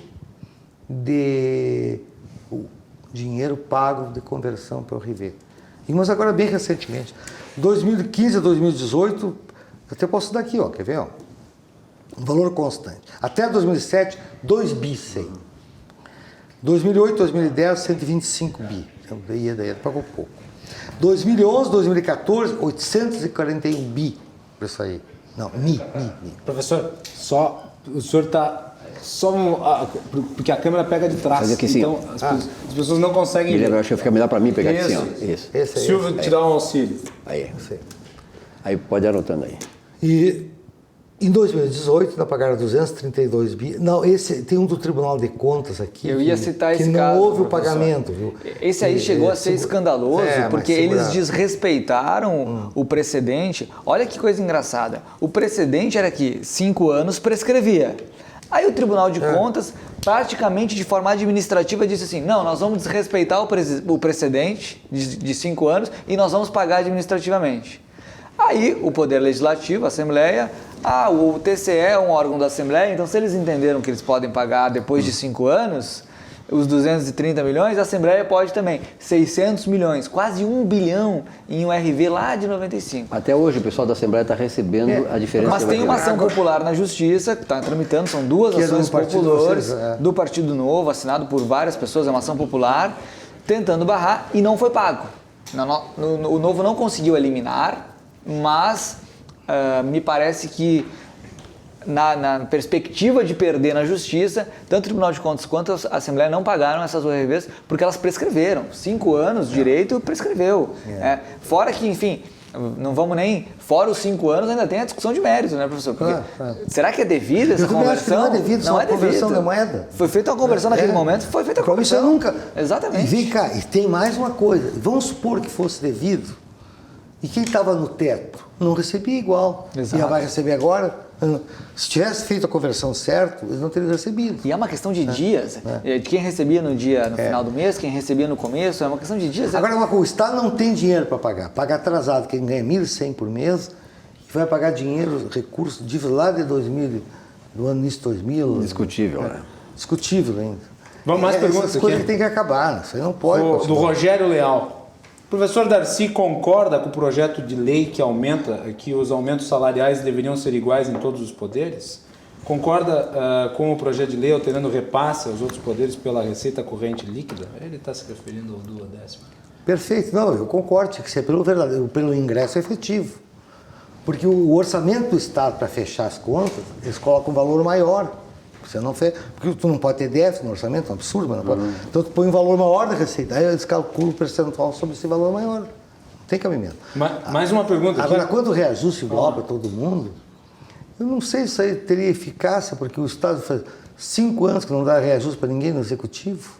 de dinheiro pago de conversão para o RV. Mas agora bem recentemente, 2015 a 2018, eu até posso dar aqui, ó, quer ver? Ó? Um valor constante. Até 2007, 2 bi 100. 2008, 2010, 125 bi. Então, daí pagou pouco. 2011, 2014, 841 bi para isso aí. Não, mi. Professor, o senhor está... porque a câmera pega de trás, então as pessoas não conseguem ver. Eu acho que fica melhor para mim pegar aqui, ó. Isso. Silvio te dá um auxílio. Aí pode ir anotando aí. E em 2018, nós pagaram 232 bi. Não, esse tem um do Tribunal de Contas aqui. Eu ia citar esse caso. Que não houve o pagamento, viu? Esse aí chegou a ser escandaloso, porque eles desrespeitaram o precedente. Olha que coisa engraçada. O precedente era que 5 anos prescrevia. Aí o Tribunal de Contas, praticamente de forma administrativa, disse assim, não, nós vamos desrespeitar o precedente de 5 anos e nós vamos pagar administrativamente. Aí o Poder Legislativo, a Assembleia, o TCE é um órgão da Assembleia, então se eles entenderam que eles podem pagar depois de 5 anos, os 230 milhões, a Assembleia pode também. 600 milhões, quase 1 bilhão em um RV lá de 95. Até hoje o pessoal da Assembleia está recebendo a diferença. Mas tem uma ação popular na Justiça, que está tramitando, são 2 ações populares do Partido Novo, assinado por várias pessoas, é uma ação popular, tentando barrar e não foi pago. O Novo não conseguiu eliminar, mas me parece que na perspectiva de perder na Justiça, tanto o Tribunal de Contas quanto a Assembleia não pagaram essas URVs porque elas prescreveram. 5 anos, direito prescreveu. Fora que, enfim, não vamos nem... Fora os 5 anos ainda tem a discussão de mérito, né, professor? Porque, será que é devida essa conversão? Não é devido, não é conversão da moeda. Foi feita uma conversão naquele momento, foi feita a conversão. Nunca. Exatamente. E vem cá, e tem mais uma coisa. Vamos supor que fosse devido. E quem estava no teto não recebia igual. Exato. E vai receber agora. Se tivesse feito a conversão certo, eles não teriam recebido. E é uma questão de dias. De quem recebia no final do mês, quem recebia no começo, é uma questão de dias. Agora, o Estado não tem dinheiro para pagar. Paga atrasado, quem ganha 1.100 por mês, vai pagar dinheiro, recurso, dívida lá de 2000, do ano início 2000. Discutível, né? Discutível ainda. Vamos mais perguntas essas aqui. coisas que tem que acabar, isso aí não pode. Do Rogério Leal. O professor Darcy concorda com o projeto de lei que os aumentos salariais deveriam ser iguais em todos os poderes? Concorda com o projeto de lei alterando o repasse aos outros poderes pela receita corrente líquida? Ele está se referindo ao duodécimo. Perfeito, não, eu concordo, tinha que ser pelo ingresso efetivo. Porque o orçamento do Estado, para fechar as contas, eles colocam um valor maior. Você não fez, porque tu não pode ter déficit no orçamento, é um absurdo, mas não pode. Então tu põe um valor maior da receita, aí eles calculam o percentual sobre esse valor maior. Não tem cabimento. Mais uma pergunta aqui. Agora, quando o reajuste igual para todo mundo, eu não sei se isso aí teria eficácia, porque o Estado faz 5 anos que não dá reajuste para ninguém no Executivo.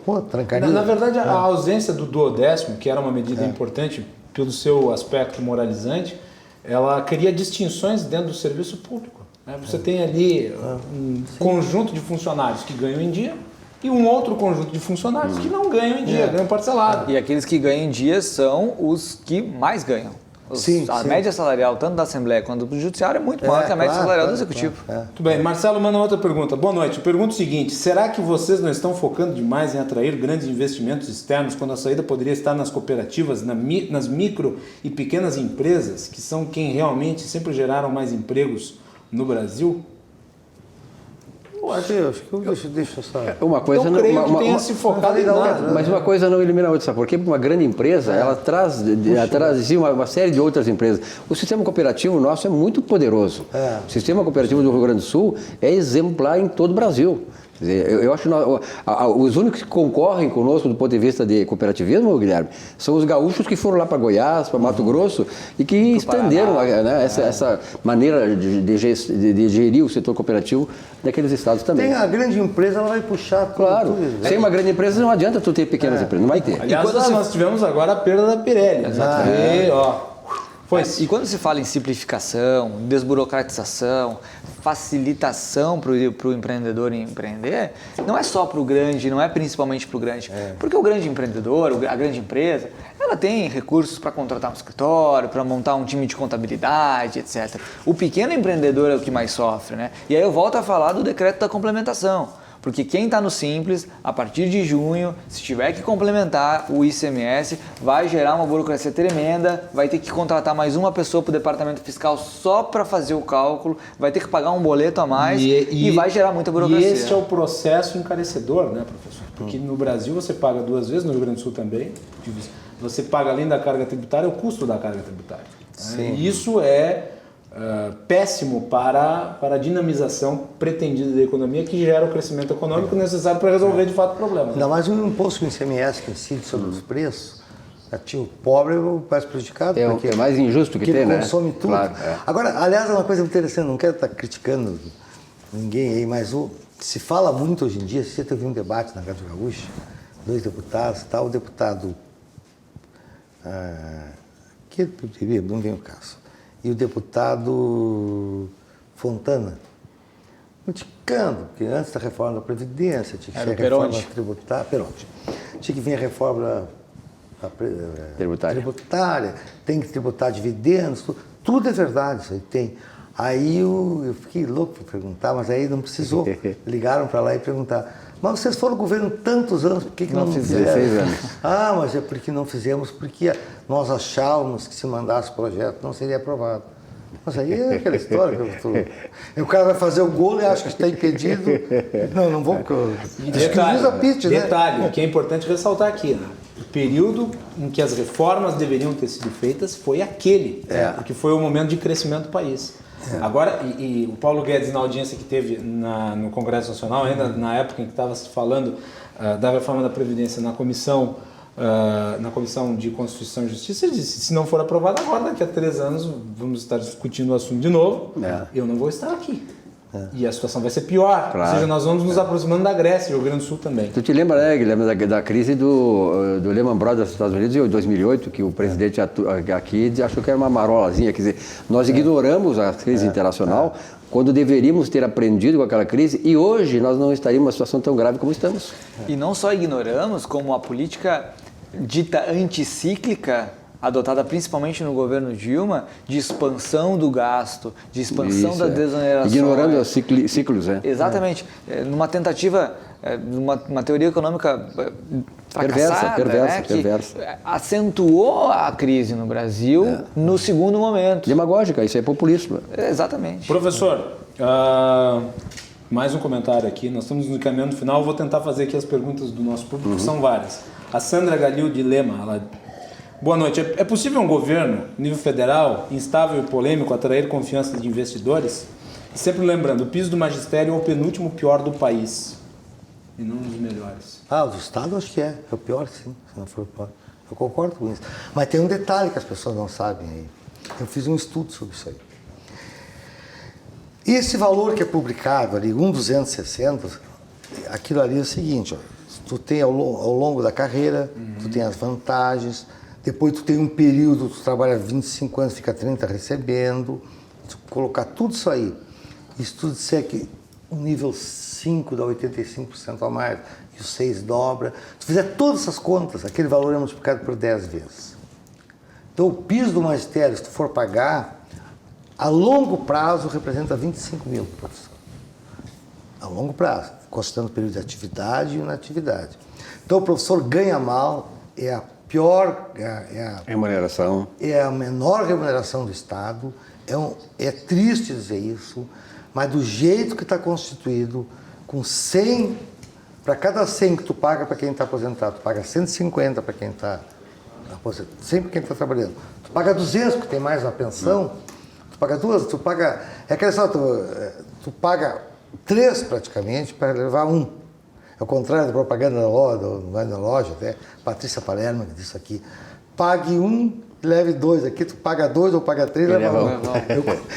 Pô, trancaria. Na verdade, a ausência do duodécimo, que era uma medida importante pelo seu aspecto moralizante, ela cria distinções dentro do serviço público. Você tem ali um conjunto de funcionários que ganham em dia e um outro conjunto de funcionários que não ganham em dia, ganham parcelado. E aqueles que ganham em dia são os que mais ganham. A média salarial, tanto da Assembleia quanto do Judiciário, é muito maior que a média salarial do Executivo. Muito bem, Marcelo manda outra pergunta. Boa noite. Eu pergunto o seguinte, será que vocês não estão focando demais em atrair grandes investimentos externos quando a saída poderia estar nas cooperativas, nas micro e pequenas empresas, que são quem realmente sempre geraram mais empregos no Brasil? Acho que eu deixo essa... Uma coisa não creio que tenha se focado em nada. Mas uma coisa não elimina a outra, sabe por quê? Porque uma grande empresa, ela traz uma série de outras empresas. O sistema cooperativo nosso é muito poderoso. O sistema cooperativo do Rio Grande do Sul é exemplar em todo o Brasil. Quer dizer, eu acho que os únicos que concorrem conosco do ponto de vista de cooperativismo, Guilherme, são os gaúchos que foram lá para Goiás, para Mato Grosso e que estenderam, né, essa maneira de gerir o setor cooperativo daqueles estados também. Tem a grande empresa, ela vai puxar tudo. Claro, sem uma grande empresa não adianta tu ter pequenas empresas, não vai ter. Aliás, nós tivemos agora a perda da Pirelli. Exatamente. E quando se fala em simplificação, desburocratização, facilitação para o empreendedor empreender, não é só para o grande, não é principalmente para o grande. Porque o grande empreendedor, a grande empresa, ela tem recursos para contratar um escritório, para montar um time de contabilidade, etc. O pequeno empreendedor é o que mais sofre, né? E aí eu volto a falar do decreto da complementação. Porque quem está no Simples, a partir de junho, se tiver que complementar o ICMS, vai gerar uma burocracia tremenda, vai ter que contratar mais uma pessoa para o departamento fiscal só para fazer o cálculo, vai ter que pagar um boleto a mais e vai gerar muita burocracia. E este é o processo encarecedor, né, professor? Porque no Brasil você paga 2 vezes, no Rio Grande do Sul também, você paga além da carga tributária o custo da carga tributária. Sim. E isso é péssimo para a dinamização pretendida da economia que gera o crescimento econômico necessário para resolver de fato o problema. Ainda mais um imposto com ICMS que incide sobre os preços. O pobre é o mais prejudicado. É o mais injusto que tem, né? Consome tudo. Claro, Agora, aliás, é uma coisa interessante, não quero estar criticando ninguém aí, mas se fala muito hoje em dia, você teve um debate na Rádio Gaúcha, 2 deputados, o deputado que não vem o caso, e o deputado Fontana, criticando, porque antes da reforma da Previdência tinha que ser a reforma tributária, tinha que vir a reforma tributária, tem que tributar dividendos, tudo é verdade, isso aí tem. Aí eu fiquei louco para perguntar, mas aí não precisou, ligaram para lá e perguntaram, mas vocês foram governo tantos anos, por que não fizeram? 16 anos. Mas é porque não fizemos, porque nós achávamos que se mandasse o projeto não seria aprovado. Mas aí é aquela história que o cara vai fazer o golo e acha que está impedido. Não vou, porque detalhe, que é importante ressaltar aqui, né? O período em que as reformas deveriam ter sido feitas foi aquele, porque foi o momento de crescimento do país. Agora, e o Paulo Guedes, na audiência que teve no Congresso Nacional, ainda na época em que estava se falando da reforma da Previdência na Comissão de Constituição e Justiça, ele disse, se não for aprovado agora, daqui a 3 anos vamos estar discutindo o assunto de novo, eu não vou estar aqui. E a situação vai ser pior, ou seja, nós vamos nos aproximando da Grécia e do Rio Grande do Sul também. Tu te lembra, né, Guilherme, da crise do Lehman Brothers dos Estados Unidos em 2008, que o presidente aqui achou que era uma marolazinha, quer dizer, nós ignoramos a crise internacional quando deveríamos ter aprendido com aquela crise e hoje nós não estaríamos numa situação tão grave como estamos. E não só ignoramos, como a política dita anticíclica, adotada principalmente no governo Dilma, de expansão do gasto, de expansão da desoneração. Ignorando os ciclos, né? Exatamente. Numa tentativa, uma teoria econômica fracassada, perversa. Que acentuou a crise no Brasil no segundo momento. Demagógica, isso é populismo. Exatamente. Professor, mais um comentário aqui, nós estamos no caminho final, vou tentar fazer aqui as perguntas do nosso público, que são várias. A Sandra Galil de Lema, ela... Boa noite. É possível um governo, nível federal, instável e polêmico, atrair confiança de investidores? E sempre lembrando, o piso do magistério é o penúltimo pior do país, e não um dos melhores. O do Estado acho que é o pior, sim, se não for o pior. Eu concordo com isso. Mas tem um detalhe que as pessoas não sabem aí. Eu fiz um estudo sobre isso aí. Esse valor que é publicado ali, 1,260, aquilo ali é o seguinte, tu tem ao longo da carreira, tu tem as vantagens, depois tu tem um período, tu trabalha 25 anos, fica 30 recebendo, tu colocar tudo isso aí, e se tu disser que o nível 5 dá 85% a mais, e o 6 dobra, se tu fizer todas essas contas, aquele valor é multiplicado por 10 vezes. Então o piso do magistério, se tu for pagar, a longo prazo representa 25 mil, professor. A longo prazo, considerando o período de atividade e inatividade. Então o professor ganha mal, é a pior... remuneração. É a menor remuneração do Estado. É triste dizer isso, mas do jeito que está constituído, com 100... Para cada 100 que tu paga para quem está aposentado, tu paga 150 para quem está aposentado, 100 para quem está trabalhando. Tu paga 200 porque tem mais uma pensão, tu paga 2, tu paga... É aquela história, tu paga 3 praticamente para levar 1. Ao contrário da propaganda da loja, até Patrícia Palermo que disse isso aqui. Pague 1, leve 2. Aqui tu paga 2 ou paga 3, leva 1.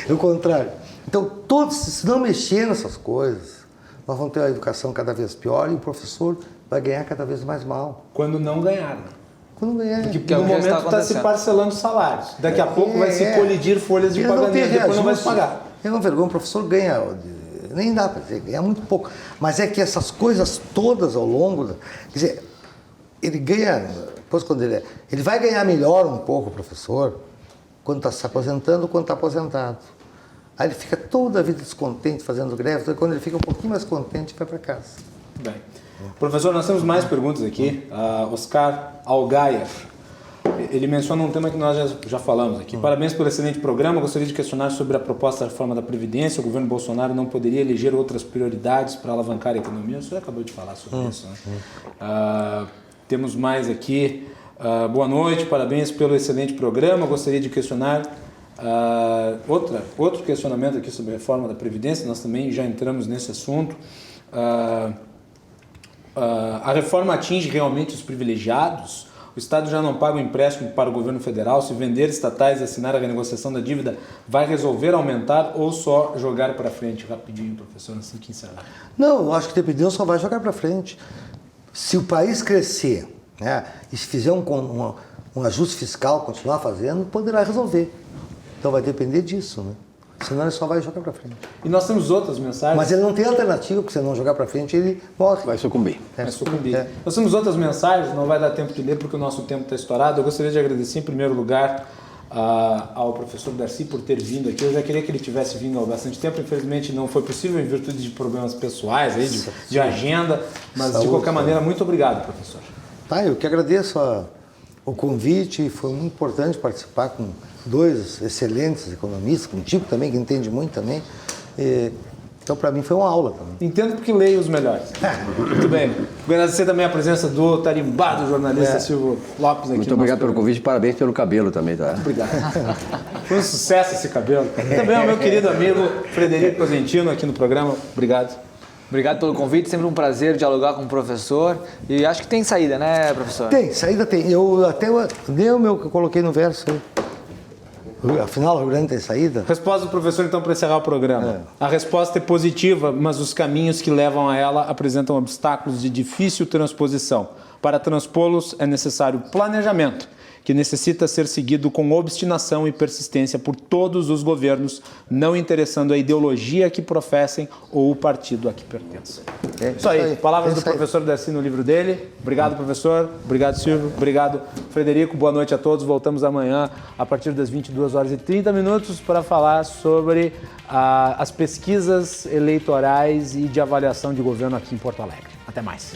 É o contrário. Então, se não mexer nessas coisas, nós vamos ter uma educação cada vez pior e o professor vai ganhar cada vez mais mal. Quando não ganhar, né? Quando ganhar. Porque no momento está se parcelando salários. Daqui a pouco vai se colidir folhas de pagamento, depois não vai se pagar. É uma vergonha, o professor ganha, nem dá para dizer, ganha muito pouco. Mas é que essas coisas todas ao longo, quer dizer, ele ganha, depois quando ele vai ganhar melhor um pouco, o professor, quando está se aposentando ou quando está aposentado. Aí ele fica toda a vida descontente fazendo greve, então quando ele fica um pouquinho mais contente, vai para casa. Bem. Professor, nós temos mais perguntas aqui. Oscar Algaier, ele menciona um tema que nós já falamos aqui. Parabéns pelo excelente programa. Gostaria de questionar sobre a proposta da reforma da Previdência. O governo Bolsonaro não poderia eleger outras prioridades para alavancar a economia? O senhor acabou de falar sobre isso, né? Temos mais aqui. Boa noite, parabéns pelo excelente programa. Gostaria de questionar outro questionamento aqui sobre a reforma da Previdência. Nós também já entramos nesse assunto. A reforma atinge realmente os privilegiados? O Estado já não paga o empréstimo para o governo federal? Se vender estatais e assinar a renegociação da dívida, vai resolver aumentar ou só jogar para frente? Rapidinho, professor, assim que encerrar. Não, eu acho que dependendo só vai jogar para frente. Se o país crescer, né, e se fizer um ajuste fiscal, continuar fazendo, poderá resolver. Então vai depender disso, né? Senão ele só vai jogar para frente. E nós temos outras mensagens. Mas ele não tem alternativa, porque se não jogar para frente, ele morre. Vai sucumbir. Vai sucumbir. Nós temos outras mensagens, não vai dar tempo de ler porque o nosso tempo está estourado. Eu gostaria de agradecer em primeiro lugar ao professor Darcy por ter vindo aqui. Eu já queria que ele tivesse vindo há bastante tempo. Infelizmente não foi possível em virtude de problemas pessoais, aí, de agenda. Mas saúde, de qualquer maneira, muito obrigado, professor. Tá, eu que agradeço o convite. Foi muito importante participar com 2 excelentes economistas, contigo também, que entende muito também. Então, para mim, foi uma aula também. Entendo porque leio os melhores. Muito bem. Agradecer também a presença do tarimbado jornalista Silvio Lopes aqui. Muito obrigado pelo convite e parabéns pelo cabelo também, tá? Obrigado. Foi um sucesso esse cabelo. Também ao meu querido amigo Frederico Cosentino aqui no programa. Obrigado. Obrigado pelo convite, sempre um prazer dialogar com o professor. E acho que tem saída, né, professor? Tem, saída tem. Nem o meu que eu coloquei no verso aí. Afinal, o Rio Grande tem saída? Resposta do professor, então, para encerrar o programa. A resposta é positiva, mas os caminhos que levam a ela apresentam obstáculos de difícil transposição. Para transpô-los é necessário planejamento, que necessita ser seguido com obstinação e persistência por todos os governos, não interessando a ideologia que professem ou o partido a que pertencem. Isso aí. Palavras do professor Darcy no livro dele. Obrigado, professor. Obrigado, Silvio. Obrigado, Frederico. Boa noite a todos. Voltamos amanhã a partir das 22h30 para falar sobre as pesquisas eleitorais e de avaliação de governo aqui em Porto Alegre. Até mais.